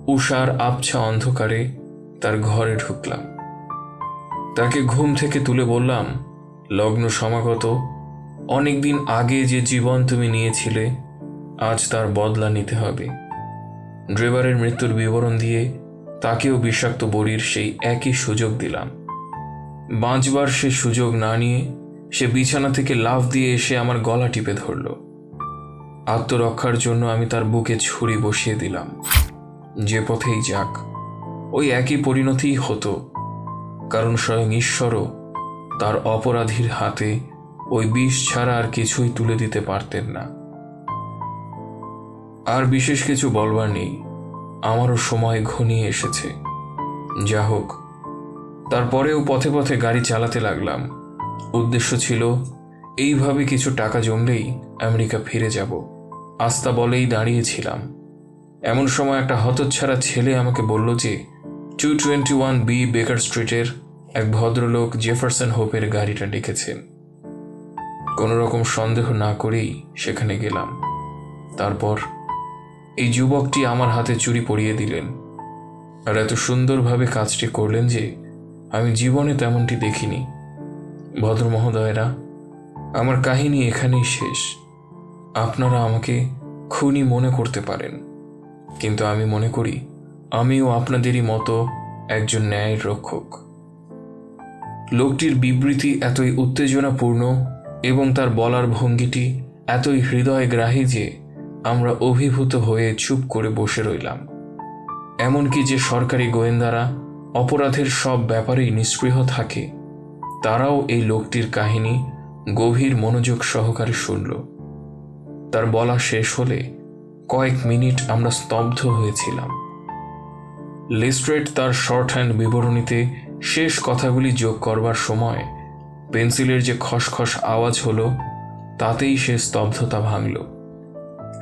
উষার আবছা অন্ধকারে তার ঘরে ঢুকলাম। তাকে ঘুম থেকে তুলে বললাম, লগ্ন সমাগত, অনেকদিন আগে যে জীবন তুমি নিয়েছিলে, আজ তার বদলা নিতে হবে। ড্রাইভারের মৃত্যুর বিবরণ দিয়ে তাকেও বিষাক্ত বড়ির সেই একই সুযোগ দিলাম। বাঁচবার সে সুযোগ না নিয়ে সে বিছানা থেকে লাফ দিয়ে এসে আমার গলা টিপে ধরল। আত্মরক্ষার জন্য আমি তার বুকে ছুরি বসিয়ে দিলাম। যে পথেই যাক, ওই একই পরিণতিই হতো, কারণ স্বয়ং ঈশ্বরও তার অপরাধীর হাতে ওই বিষ ছাড়া আর কিছুই তুলে দিতে পারতেন না। আর বিশেষ কিছু বলবার নেই, আমারও সময় ঘনিয়ে এসেছে। যা হোক, তারপরেও পথে পথে গাড়ি চালাতে লাগলাম। উদ্দেশ্য ছিল এইভাবে কিছু টাকা জমলেই আমেরিকা ফিরে যাব। আস্থা বলেই দাঁড়িয়েছিলাম। এমন সময় একটা হতচ্ছাড়া ছেলে আমাকে বলল যে 221B বেকার স্ট্রিটের এক ভদ্রলোক জেফারসন হোপের গাড়িটা ডেকেছেন। কোনো রকম সন্দেহ না করেই সেখানে গেলাম। তারপর এই যুবকটি আমার হাতে চুরি পরিয়ে দিলেন, আর এত সুন্দরভাবে কাজটি করলেন যে আমি জীবনে তেমনটি দেখিনি। ভদ্র মহোদয়েরা, আমার কাহিনী এখানেই শেষ। আপনারা আমাকে খুনি মনে করতে পারেন, কিন্তু আমি মনে করি আমিও আপনাদেরই মতো একজন ন্যায়ের রক্ষক। লোকটির বিবৃতি এতই উত্তেজনাপূর্ণ এবং তার বলার ভঙ্গিটি এতই হৃদয়গ্রাহী যে আমরা অভিভূত হয়ে চুপ করে বসে রইলাম। এমনকি যে সরকারি গোয়েন্দারা অপরাধের সব ব্যাপারেই নিস্পৃহ থাকে, তারাও এই লোকটির কাহিনী গভীর মনোযোগ সহকারে শুনল। তার বলা শেষ হলে কয়েক মিনিট আমরা স্তব্ধ হয়েছিলাম। লেস্ট্রেড তার শর্ট হ্যান্ড বিবরণীতে শেষ কথাগুলি যোগ করবার সময় পেন্সিলের যে খসখস আওয়াজ হলো, তাতেই সে স্তব্ধতা ভাঙল।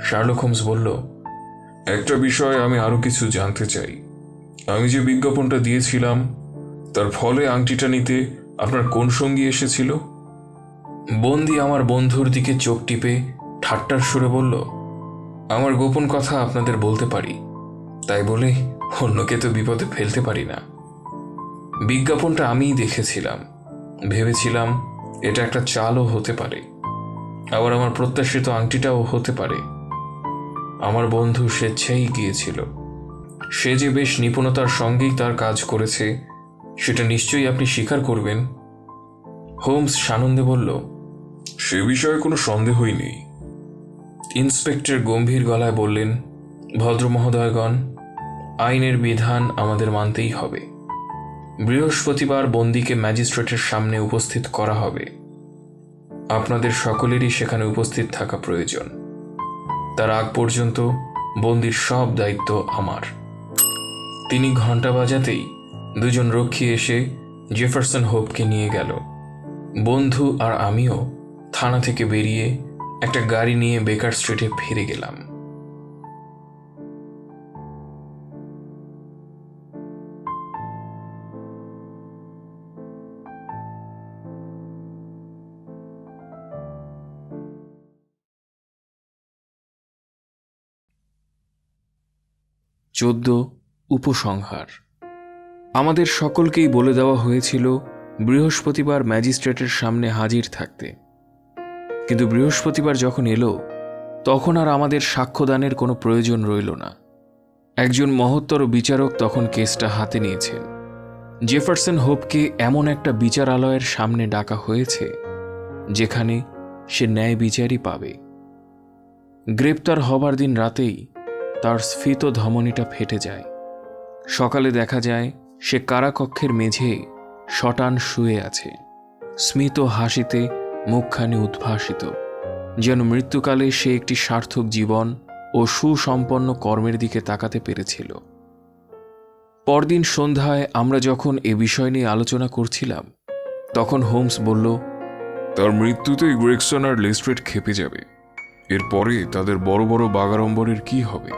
শার্লক হোমস বলল, একটা বিষয় আমি আরো কিছু জানতে চাই। আমি যে বিজ্ঞাপনটা দিয়েছিলাম, তার ফলে আংটিটা নিতে আপনার কোন সঙ্গী এসেছিল? বন্দি আমার বন্ধুর দিকে চোখ টিপে ঠাট্টার সুরে বলল, আমার গোপন কথা আপনাদের বলতে পারি, তাই বলে অন্যকে তো বিপদে ফেলতে পারি না। বিজ্ঞাপনটা আমিই দেখেছিলাম, ভেবেছিলাম এটা একটা চালও হতে পারে, আবার আমার প্রত্যাশিত আংটিটাও হতে পারে। আমার বন্ধু স্বেচ্ছাই গিয়েছিল। সে যে বেশ নিপুণতার সঙ্গেই তার কাজ করেছে, সেটা নিশ্চয়ই আপনি স্বীকার করবেন। হোমস সানন্দে বলল, সে বিষয়ে কোনো সন্দেহই নেই। ইন্সপেক্টর গম্ভীর গলায় বললেন, ভদ্র মহোদয়গণ, আইনের বিধান আমাদের মানতেই হবে। বৃহস্পতিবার বন্দীকে ম্যাজিস্ট্রেটের সামনে উপস্থিত করা হবে। আপনাদের সকলেরই সেখানে উপস্থিত থাকা প্রয়োজন। তার আগ পর্যন্ত বন্দির সব দায়িত্ব আমার। তিনি ঘণ্টা বাজাতেই দুজন রক্ষী এসে জেফারসন হোপকে নিয়ে গেল। বন্ধু আর আমিও থানা থেকে বেরিয়ে একটা গাড়ি নিয়ে বেকার স্ট্রিটে ফিরে গেলাম। উপসংহার। আমাদের সকলকেই বলে দেওয়া হয়েছিল বৃহস্পতিবার ম্যাজিস্ট্রেটের সামনে হাজির থাকতে, কিন্তু বৃহস্পতিবার যখন এলো, তখন আর আমাদের সাক্ষ্যদানের কোনো প্রয়োজন রইল না। একজন মহত্তর বিচারক তখন কেসটা হাতে নিয়েছেন। জেফারসন হোপকে এমন একটা বিচারালয়ের সামনে ডাকা হয়েছে যেখানে সে ন্যায় বিচারই পাবে। গ্রেপ্তার হবার দিন রাতেই তার স্ফীত ধমনীটা ফেটে যায়। সকালে দেখা যায় সে কারাকক্ষের মেঝে শটান শুয়ে আছে, স্মিত হাসিতে মুখখানি উদ্ভাসিত, যেন মৃত্যুকালে সে একটি সার্থক জীবন ও সুসম্পন্ন কর্মের দিকে তাকাতে পেরেছিল। পরদিন সন্ধ্যায় আমরা যখন এ বিষয় নিয়ে আলোচনা করছিলাম, তখন হোমস বলল, তার মৃত্যুতে গ্রেগসন আর লেস্ট্রেড খেপে যাবে। এরপরে তাদের বড় বড় বাগাড়ম্বরের কি হবে?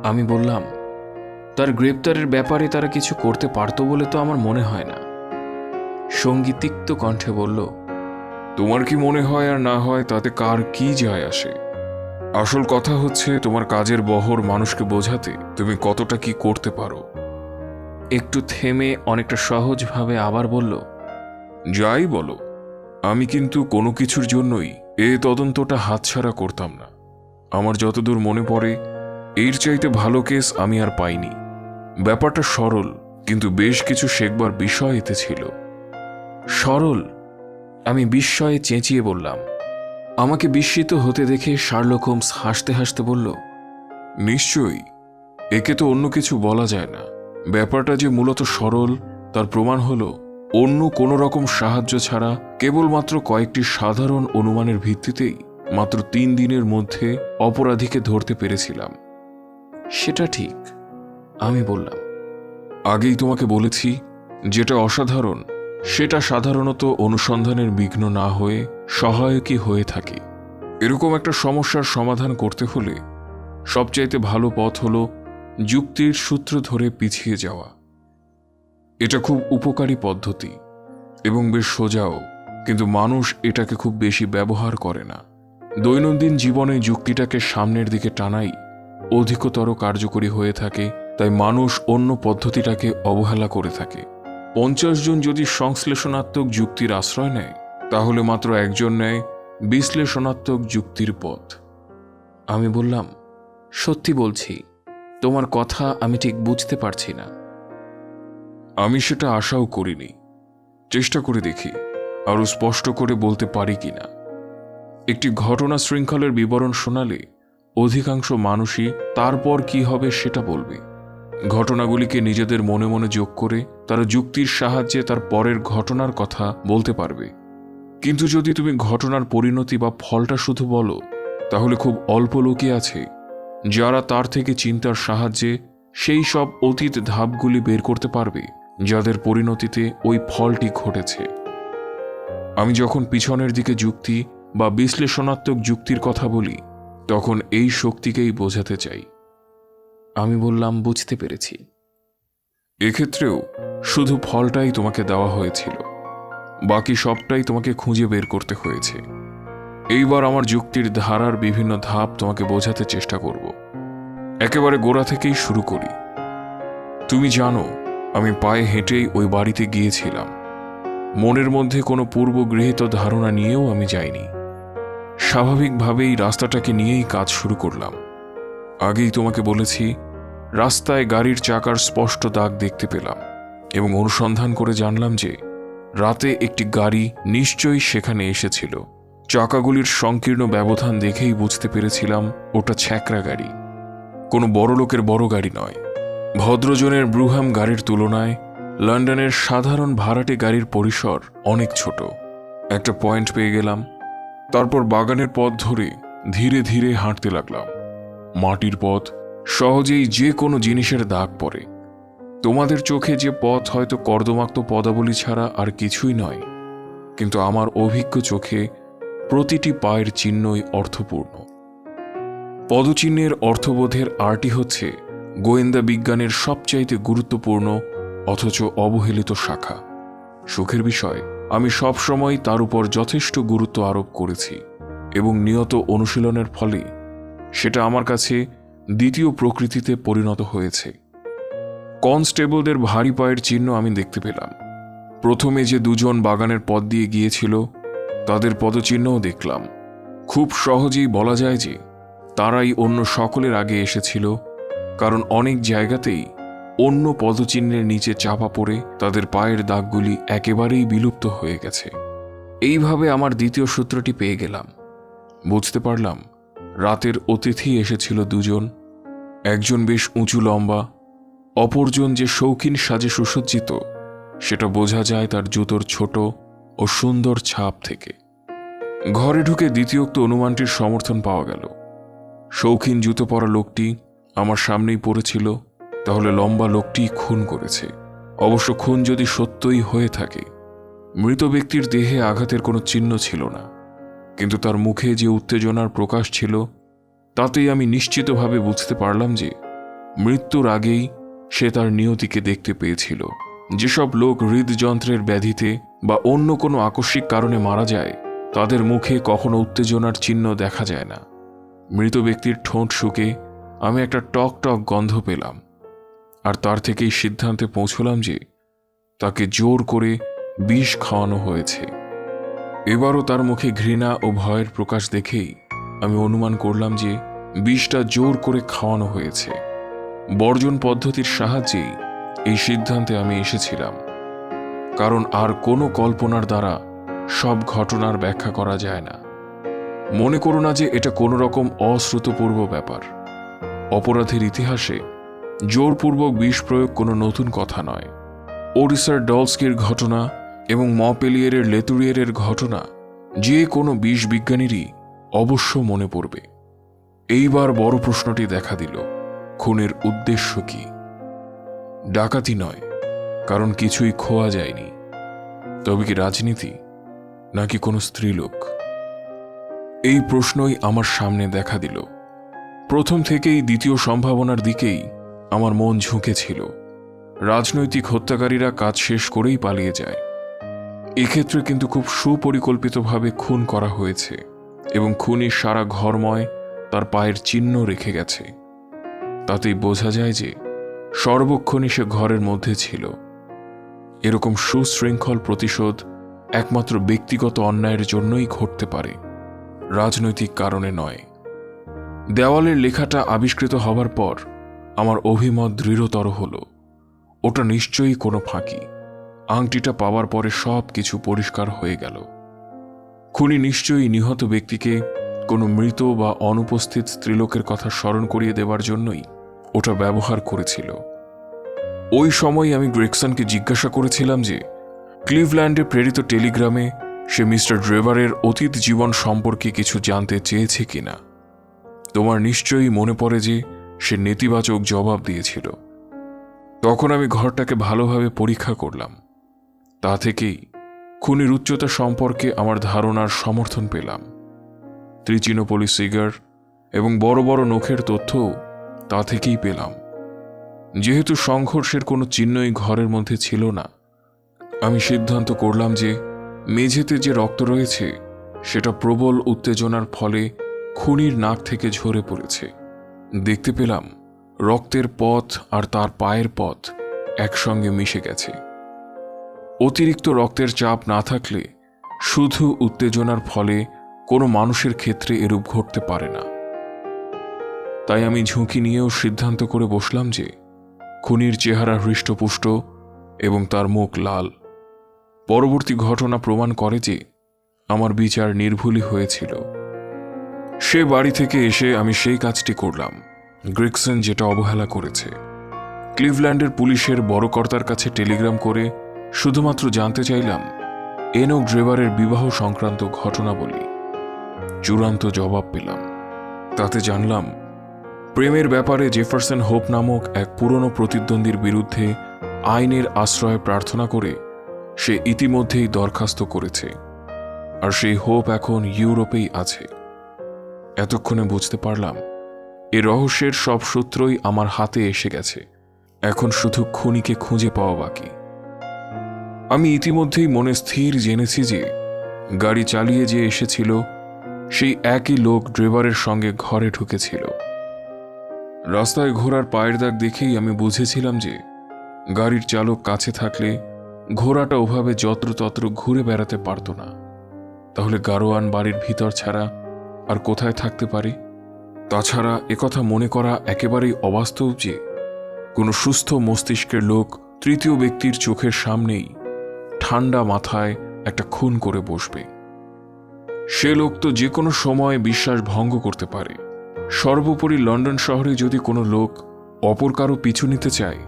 আমি বললাম, তার গ্রেপ্তারের ব্যাপারে তারা কিছু করতে পারত বলে তো আমার মনে হয় না। সঙ্গী তিক্ত কণ্ঠে বলল, তোমার কি মনে হয় আর না হয় তাতে কার কি যায় আসে? আসল কথা হচ্ছে তোমার কাজের বহর মানুষকে বোঝাতে তুমি কতটা কি করতে পারো। একটু থেমে অনেকটা সহজভাবে আবার বলল, যাই বলো, আমি কিন্তু কোনো কিছুর জন্যই এ তদন্তটা হাতছাড়া করতাম না। আমার যতদূর মনে পড়ে, এর চাইতে ভালো কেস আমি আর পাইনি। ব্যাপারটা সরল, কিন্তু বেশ কিছু শেখবার বিষয় এতে ছিল। সরল? আমি বিস্ময়ে চেঁচিয়ে বললাম। আমাকে বিস্মিত হতে দেখে শার্লক হোমস হাসতে হাসতে বলল, নিশ্চয়ই, একে তো অন্য কিছু বলা যায় না। ব্যাপারটা যে মূলত সরল তার প্রমাণ হলো অন্য কোনো রকম সাহায্য ছাড়া কেবলমাত্র কয়েকটি সাধারণ অনুমানের ভিত্তিতেই মাত্র 3 দিনের মধ্যে অপরাধীকে ধরতে পেরেছিলাম। সেটা ঠিক, আমি বললাম। আগেই তোমাকে বলেছি, যেটা অসাধারণ সেটা সাধারণত অনুসন্ধানের বিঘ্ন না হয়ে সহায়কই হয়ে থাকে। এরকম একটা সমস্যার সমাধান করতে হলে সবচাইতে ভালো পথ হল যুক্তির সূত্র ধরে পিছিয়ে যাওয়া। এটা খুব উপকারী পদ্ধতি এবং বেশ সোজাও, কিন্তু মানুষ এটাকে খুব বেশি ব্যবহার করে না। দৈনন্দিন জীবনে যুক্তিটাকে সামনের দিকে টানাই অধিকতর কার্যকরী হয়ে থাকে, তাই মানুষ অন্য পদ্ধতিটাকে অবহেলা করে থাকে। 50 জন যদি সংশ্লেষণাত্মক যুক্তির আশ্রয় নেয়, তাহলে মাত্র একজন নেয় বিশ্লেষণাত্মক যুক্তির পথ। আমি বললাম, সত্যি বলছি, তোমার কথা আমি ঠিক বুঝতে পারছি না। আমি সেটা আশাও করিনি। চেষ্টা করে দেখি আরো স্পষ্ট করে বলতে পারি কিনা। একটি ঘটনা শৃঙ্খলের বিবরণ শোনালে অধিকাংশ মানুষই তারপর কি হবে সেটা বলবে। ঘটনাগুলিকে নিজেদের মনে মনে যোগ করে তারা যুক্তির সাহায্যে তার পরের ঘটনার কথা বলতে পারবে। কিন্তু যদি তুমি ঘটনার পরিণতি বা ফলটা শুধু বলো, তাহলে খুব অল্প লোকই আছে যারা তার থেকে চিন্তার সাহায্যে সেই সব অতীত ধাপগুলি বের করতে পারবে যাদের পরিণতিতে ওই ফলটি ঘটেছে। আমি যখন পিছনের দিকে যুক্তি বা বিশ্লেষণাত্মক যুক্তির কথা বলি, তখন এই শক্তিকেই বোঝাতে চাই। আমি বললাম, বুঝতে পেরেছি। এক্ষেত্রেও শুধু ফলটাই তোমাকে দেওয়া হয়েছিল, বাকি সবটাই তোমাকে খুঁজে বের করতে হয়েছে। এইবার আমার যুক্তির ধারার বিভিন্ন ধাপ তোমাকে বোঝাতে চেষ্টা করব। একেবারে গোড়া থেকেই শুরু করি। তুমি জানো, আমি পায়ে হেঁটেই ওই বাড়িতে গিয়েছিলাম। মনের মধ্যে কোনো পূর্বগৃহীত ধারণা নিয়েও আমি যাইনি। স্বাভাবিকভাবেই রাস্তাটাকে নিয়েই কাজ শুরু করলাম। আগেই তোমাকে বলেছি, রাস্তায় গাড়ির চাকার স্পষ্ট দাগ দেখতে পেলাম এবং অনুসন্ধান করে জানলাম যে রাতে একটি গাড়ি নিশ্চয়ই সেখানে এসেছিল। চাকাগুলির সংকীর্ণ ব্যবধান দেখেই বুঝতে পেরেছিলাম ওটা ছ্যাঁকড়া গাড়ি, কোনো বড়লোকের বড় গাড়ি নয়। ভদ্রজনের ব্রুহাম গাড়ির তুলনায় লন্ডনের সাধারণ ভাড়াটে গাড়ির পরিসর অনেক ছোট। একটা পয়েন্ট পেয়ে গেলাম। তারপর বাগানের পথ ধরে ধীরে ধীরে হাঁটতে লাগলাম। মাটির পথ, সহজেই যে কোনো জিনিসের দাগ পড়ে। তোমাদের চোখে যে পথ হয়তো কর্দমাক্ত পদাবলী ছাড়া আর কিছুই নয়, কিন্তু আমার অভিজ্ঞ চোখে প্রতিটি পায়ের চিহ্নই অর্থপূর্ণ। পদচিহ্নের অর্থবোধের আরটি হচ্ছে গোয়েন্দা বিজ্ঞানের সবচাইতে গুরুত্বপূর্ণ অথচ অবহেলিত শাখা। সুখের বিষয়, আমি সবসময় তার উপর যথেষ্ট গুরুত্ব আরোপ করেছি এবং নিয়ত অনুশীলনের ফলে সেটা আমার কাছে দ্বিতীয় প্রকৃতিতে পরিণত হয়েছে। কনস্টেবলদের ভারী পায়ের চিহ্ন আমি দেখতে পেলাম। প্রথমে যে দুজন বাগানের পথ দিয়ে গিয়েছিল তাদের পদচিহ্নও দেখলাম। খুব সহজেই বলা যায় যে তারাই অন্য সকলের আগে এসেছিল, কারণ অনেক জায়গাতেই অন্য পদচিহ্নের নিচে চাপা পড়ে তাদের পায়ের দাগগুলি একেবারেই বিলুপ্ত হয়ে গেছে। এইভাবে আমার দ্বিতীয় সূত্রটি পেয়ে গেলাম। বুঝতে পারলাম রাতের অতিথি এসেছিল দুজন। একজন বেশ উঁচু লম্বা, অপরজন যে শৌখিন সাজে সুসজ্জিত সেটা বোঝা যায় তার জুতোর ছোট ও সুন্দর ছাপ থেকে। ঘরে ঢুকে দ্বিতীয়োক্ত অনুমানটির সমর্থন পাওয়া গেল। শৌখিন জুতো পরা লোকটি আমার সামনেই পড়েছিল, তাহলে লম্বা লোকটি খুন করেছে। অবশ্য খুন যদি সত্যই হয়ে থাকে, মৃত ব্যক্তির দেহে আঘাতের কোনো চিহ্ন ছিল না, কিন্তু তার মুখে যে উত্তেজনার প্রকাশ ছিল তাতেই আমি নিশ্চিতভাবে বুঝতে পারলাম যে মৃত্যুর আগেই সে তার নিয়তিকে দেখতে পেয়েছিল। যেসব লোক হৃদযন্ত্রের ব্যাধিতে বা অন্য কোনো আকস্মিক কারণে মারা যায়, তাদের মুখে কখনো উত্তেজনার চিহ্ন দেখা যায় না। মৃত ব্যক্তির ঠোঁট শুকে আমি একটা টক টক গন্ধ পেলাম, আর তার থেকেই সিদ্ধান্তে পৌঁছলাম যে তাকে জোর করে বিষ খাওয়ানো হয়েছে। এবারও তার মুখে ঘৃণা ও ভয়ের প্রকাশ দেখেই আমি অনুমান করলাম যে বিষটা জোর করে খাওয়ানো হয়েছে। বর্জন পদ্ধতির সাহায্যেই এই সিদ্ধান্তে আমি এসেছিলাম, কারণ আর কোনো কল্পনার দ্বারা সব ঘটনার ব্যাখ্যা করা যায় না। মনে করো না যে এটা কোনো রকম অশ্রুতপূর্ব ব্যাপার। অপরাধের ইতিহাসে জোরপূর্বক বিষ প্রয়োগ কোনো নতুন কথা নয়। ওডিসার ডলস্কির ঘটনা এবং মপেলিয়ারের লেতুরিয়ারের ঘটনা যে কোনো বিষ বিজ্ঞানীরই অবশ্য মনে পড়বে। এইবার বড় প্রশ্নটি দেখা দিল, খুনের উদ্দেশ্য কি? ডাকাতি নয়, কারণ কিছুই খোয়া যায়নি। তবে কি রাজনীতি, নাকি কোনো স্ত্রীলোক? এই প্রশ্নই আমার সামনে দেখা দিল। প্রথম থেকেই দ্বিতীয় সম্ভাবনার দিকেই আমার মন ঝুঁকেছিল। রাজনৈতিক হত্যাকারীরা কাজ শেষ করেই পালিয়ে যায়। এক্ষেত্রে কিন্তু খুব সুপরিকল্পিতভাবে খুন করা হয়েছে এবং খুনি সারা ঘরময় তার পায়ের চিহ্ন রেখে গেছে। তাতেই বোঝা যায় যে সর্বক্ষণই সে ঘরের মধ্যে ছিল। এরকম সুশৃঙ্খল প্রতিশোধ একমাত্র ব্যক্তিগত অন্যায়ের জন্যই ঘটতে পারে, রাজনৈতিক কারণে নয়। দেওয়ালের লেখাটা আবিষ্কৃত হবার পর আমার অভিমত দৃঢ়তর হল, ওটা নিশ্চয়ই কোনো ফাঁকি। আংটিটা পাওয়ার পরে সব কিছু পরিষ্কার হয়ে গেল। খুনি নিশ্চয়ই নিহত ব্যক্তিকে কোনো মৃত বা অনুপস্থিত স্ত্রীলোকের কথা স্মরণ করিয়ে দেওয়ার জন্যই ওটা ব্যবহার করেছিল। ওই সময় আমি গ্রেগসনকে জিজ্ঞাসা করেছিলাম যে ক্লিভল্যান্ডে প্রেরিত টেলিগ্রামে সে মিস্টার ড্রেভারের অতীত জীবন সম্পর্কে কিছু জানতে চেয়েছে কিনা। তোমার নিশ্চয়ই মনে পড়ে যে সে নেতিবাচক জবাব দিয়েছিল। তখন আমি ঘরটাকে ভালোভাবে পরীক্ষা করলাম। তা থেকেই খুনির উচ্চতা সম্পর্কে আমার ধারণার সমর্থন পেলাম। ত্রিচিনোপলি সিগার এবং বড় বড় নখের তথ্যও তা থেকেই পেলাম। যেহেতু সংঘর্ষের কোনো চিহ্নই ঘরের মধ্যে ছিল না, আমি সিদ্ধান্ত করলাম যে মেঝেতে যে রক্ত রয়েছে সেটা প্রবল উত্তেজনার ফলে খুনির নাক থেকে ঝরে পড়েছে। দেখতে পেলাম রক্তের পথ আর তার পায়ের পথ একসঙ্গে মিশে গেছে। অতিরিক্ত রক্তের চাপ না থাকলে শুধু উত্তেজনার ফলে কোনো মানুষের ক্ষেত্রে এরূপ ঘটতে পারে না। তাই আমি ঝুঁকি নিয়েও সিদ্ধান্ত করে বসলাম যে খুনির চেহারা হৃষ্টপুষ্ট এবং তার মুখ লাল। পরবর্তী ঘটনা প্রমাণ করে যে আমার বিচার নির্ভুলই হয়েছিল। সে বাড়ি থেকে এসে আমি সেই কাজটি করলাম গ্রেগসন যেটা অবহেলা করেছে। ক্লিভল্যান্ডের পুলিশের বড় কর্তার কাছে টেলিগ্রাম করে শুধুমাত্র জানতে চাইলাম এনোক ড্রেভারের বিবাহ সংক্রান্ত ঘটনাবলী। চূড়ান্ত জবাব পেলাম। তাতে জানলাম প্রেমের ব্যাপারে জেফারসন হোপ নামক এক পুরনো প্রতিদ্বন্দ্বীর বিরুদ্ধে আইনের আশ্রয় প্রার্থনা করে সে ইতিমধ্যেই দরখাস্ত করেছে, আর সেই হোপ এখন ইউরোপেই আছে। এতক্ষণে বুঝতে পারলাম এ রহস্যের সব সূত্রই আমার হাতে এসে গেছে। এখন শুধু খুনিকে খুঁজে পাওয়া বাকি। আমি ইতিমধ্যেই মনে স্থির জেনেছি যে গাড়ি চালিয়ে যে এসেছিল সেই একই লোক ড্রাইভারের সঙ্গে ঘরে ঢুকেছিল। রাস্তায় ঘোড়ার পায়ের দাগ দেখেই আমি বুঝেছিলাম যে গাড়ির চালক কাছে থাকলে ঘোড়াটা ওভাবে যত্রতত্র ঘুরে বেড়াতে পারত না। তাহলে গারোয়ান বাড়ির ভিতর ছাড়া আর কোথায় থাকতে পারে? তাছাড়া একথা মনে করা একেবারেই অবাস্তব যে কোনো সুস্থ মস্তিষ্কের লোক তৃতীয় ব্যক্তির চোখের সামনেই ঠান্ডা মাথায় একটা খুন করে বসবে। সে লোক তো যে কোনো সময় বিশ্বাস ভঙ্গ করতে পারে। সর্বোপরি লন্ডন শহরে যদি কোনো লোক অপর কারো পিছু নিতে চায়,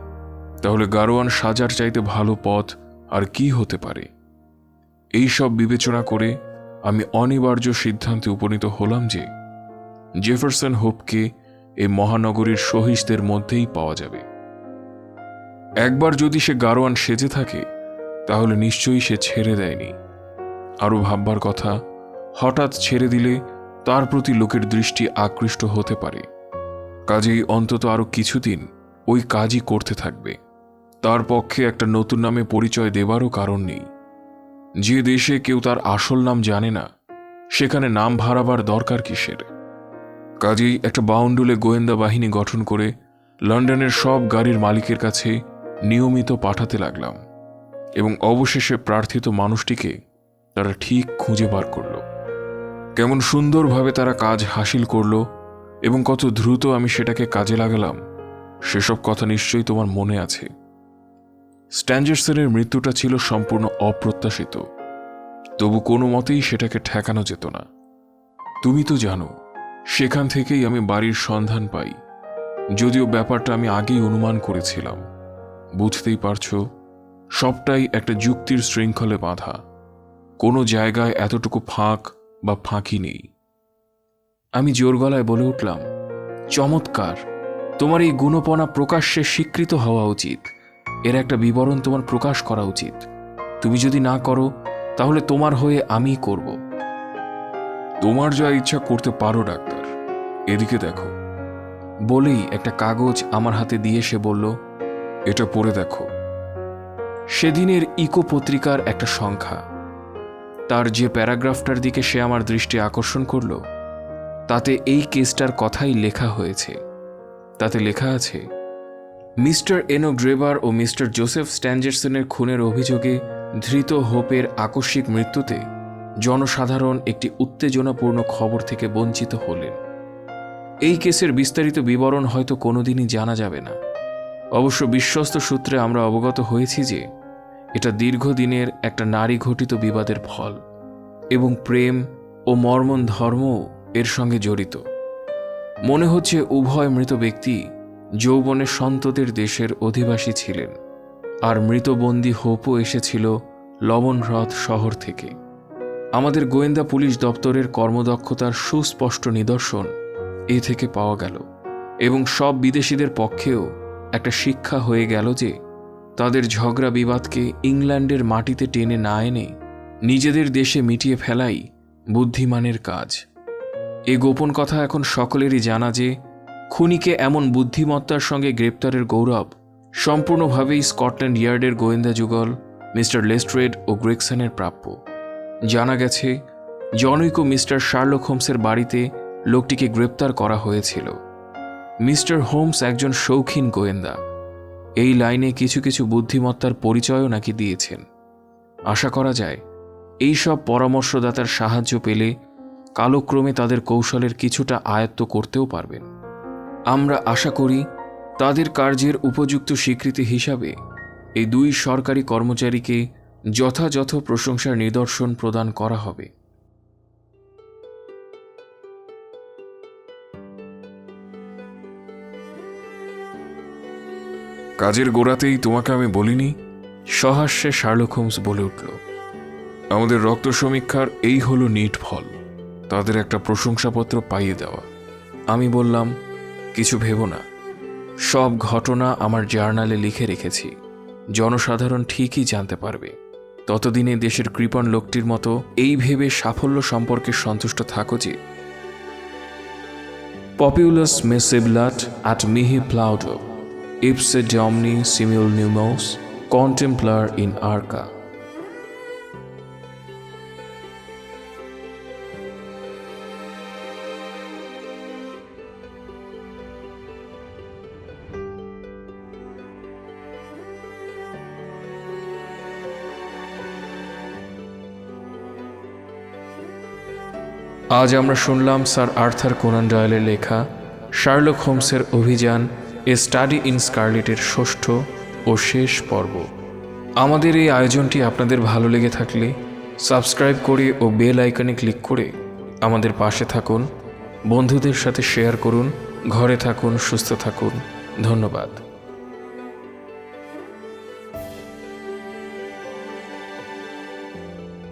তাহলে গারোয়ান সাজার চাইতে ভালো পথ আর কি হতে পারে? এই সব বিবেচনা করে আমি অনিবার্য সিদ্ধান্তে উপনীত হলাম যে জেফারসন হোপকে এই মহানগরীর সহিসদের মধ্যেই পাওয়া যাবে। একবার যদি সে গারোয়ান সেজে থাকে তাহলে নিশ্চয়ই সে ছেড়ে দেয়নি। আরও ভাববার কথা, হঠাৎ ছেড়ে দিলে তার প্রতি লোকের দৃষ্টি আকৃষ্ট হতে পারে। কাজেই অন্তত আরও কিছুদিন ওই কাজই করতে থাকবে। তার পক্ষে একটা নতুন নামে পরিচয় দেবারও কারণ নেই। যে দেশে কেউ তার আসল নাম জানে না, সেখানে নাম ভাড়াবার দরকার কিসের? কাজেই একটা বাউন্ডুলে গোয়েন্দা বাহিনী গঠন করে লন্ডনের সব গাড়ির মালিকের কাছে নিয়মিত পাঠাতে লাগলাম, এবং অবশেষে প্রার্থিত মানুষটিকে তারা ঠিক খুঁজে বার করল। কেমন সুন্দরভাবে তারা কাজ হাসিল করল এবং কত দ্রুত আমি সেটাকে কাজে লাগালাম, সেসব কথা নিশ্চয়ই তোমার মনে আছে। স্ট্যাঞ্জারসনের মৃত্যুটা ছিল সম্পূর্ণ অপ্রত্যাশিত, তবু কোনো মতেই সেটাকে ঠেকানো যেত না। তুমি তো জানো, সেখান থেকেই আমি বাড়ির সন্ধান পাই, যদিও ব্যাপারটা আমি আগেই অনুমান করেছিলাম। বুঝতেই পারছো, সবটাই একটা যুক্তির শৃঙ্খলে বাঁধা। কোনো জায়গায় এতটুকু ফাঁক বা ফাঁকি নেই। আমি জোর গলায় বলে উঠলাম, চমৎকার! তোমার এই গুণপনা প্রকাশ্যে স্বীকৃত হওয়া উচিত। এর একটা বিবরণ তোমার প্রকাশ করা উচিত। তুমি যদি না করো, তাহলে তোমার হয়ে আমিই করব। তোমার যা ইচ্ছা করতে পারো ডাক্তার, এদিকে দেখো। বলেই একটা কাগজ আমার হাতে দিয়ে সে বলল, এটা পড়ে দেখো। সেদিনের ইকো পত্রিকার একটা সংখ্যা। তার যে প্যারাগ্রাফটার দিকে সে আমার দৃষ্টি আকর্ষণ করল, তাতে এই কেসটার কথাই লেখা হয়েছে। তাতে লেখা আছে, মিস্টার এনোক ড্রেভার ও মিস্টার জোসেফ স্ট্যাঞ্জারসনের খুনের অভিযোগে ধৃত হোপের আকস্মিক মৃত্যুতে জনসাধারণ একটি উত্তেজনাপূর্ণ খবর থেকে বঞ্চিত হলেন। এই কেসের বিস্তারিত বিবরণ হয়তো কোনোদিনই জানা যাবে না। অবশ্য বিশ্বস্ত সূত্রে আমরা অবগত হয়েছি যে এটা দীর্ঘদিনের একটা নারী ঘটিত বিবাদের ফল, এবং প্রেম ও মর্মন ধর্মও এর সঙ্গে জড়িত। মনে হচ্ছে উভয় মৃত ব্যক্তি যৌবনে সন্তদের দেশের অধিবাসী ছিলেন, আর মৃতবন্দী হোপও এসেছিল লবণ হ্রদ শহর থেকে। আমাদের গোয়েন্দা পুলিশ দপ্তরের কর্মদক্ষতার সুস্পষ্ট নিদর্শন এ থেকে পাওয়া গেল, এবং সব বিদেশিদের পক্ষেও একটা শিক্ষা হয়ে গেল যে তাদের ঝগড়া বিবাদকে ইংল্যান্ডের মাটিতে টেনে না এনে নিজেদের দেশে মিটিয়ে ফেলাই বুদ্ধিমানের কাজ। এ গোপন কথা এখন সকলেরই জানা যে খুনিকে এমন বুদ্ধিমত্তার সঙ্গে গ্রেপ্তারের গৌরব সম্পূর্ণভাবেই স্কটল্যান্ড ইয়ার্ডের গোয়েন্দা যুগল মিস্টার লেস্ট্রেড ও গ্রেগসনের প্রাপ্য। জানা গেছে জনৈক মিস্টার শার্লক হোমসের বাড়িতে লোকটিকে গ্রেপ্তার করা হয়েছিল। মিস্টার হোমস একজন শৌখিন গোয়েন্দা, এই লাইনে কিছু কিছু বুদ্ধিমত্তার পরিচয়ও নাকি দিয়েছেন। আশা করা যায় এই সব পরামর্শদাতার সাহায্য পেলে কালক্রমে তাদের কৌশলের কিছুটা আয়ত্ত করতেও পারবেন। আমরা আশা করি তাদের কার্যের উপযুক্ত স্বীকৃতি হিসাবে এই দুই সরকারি কর্মচারীকে যথাযথ প্রশংসার নিদর্শন প্রদান করা হবে। কাজের গোড়াতেই তোমাকে আমি বলিনি? সহাস্যে শার্লক হোমস বলে উঠল। আমাদের রক্ত সমীক্ষার এই হলো নিট ফল, তাদের একটা প্রশংসাপত্র পাইয়ে দেওয়া। আমি বললাম, কিছু ভেবো না, সব ঘটনা আমার জার্নালে লিখে রেখেছি, জনসাধারণ ঠিকই জানতে পারবে। ততদিনে দেশের কৃপণ লোকটির মতো এই ভেবে সাফল্য সম্পর্কে সন্তুষ্ট থাকো যে পপুলাস মে সিবলাট at mihi plaudo ipse domini simul numos contemplar in arca। আজ আমরা শুনলাম স্যার আর্থার কোনান ডয়েলের লেখা শার্লক হোমসের অভিযান এ স্টাডি ইন স্কারলেটের ষষ্ঠ ও শেষ পর্ব। আমাদের এই আয়োজনটি আপনাদের ভালো লেগে থাকলে সাবস্ক্রাইব করে ও বেল আইকনে ক্লিক করে আমাদের পাশে থাকুন, বন্ধুদের সাথে শেয়ার করুন, ঘরে থাকুন, সুস্থ থাকুন। ধন্যবাদ।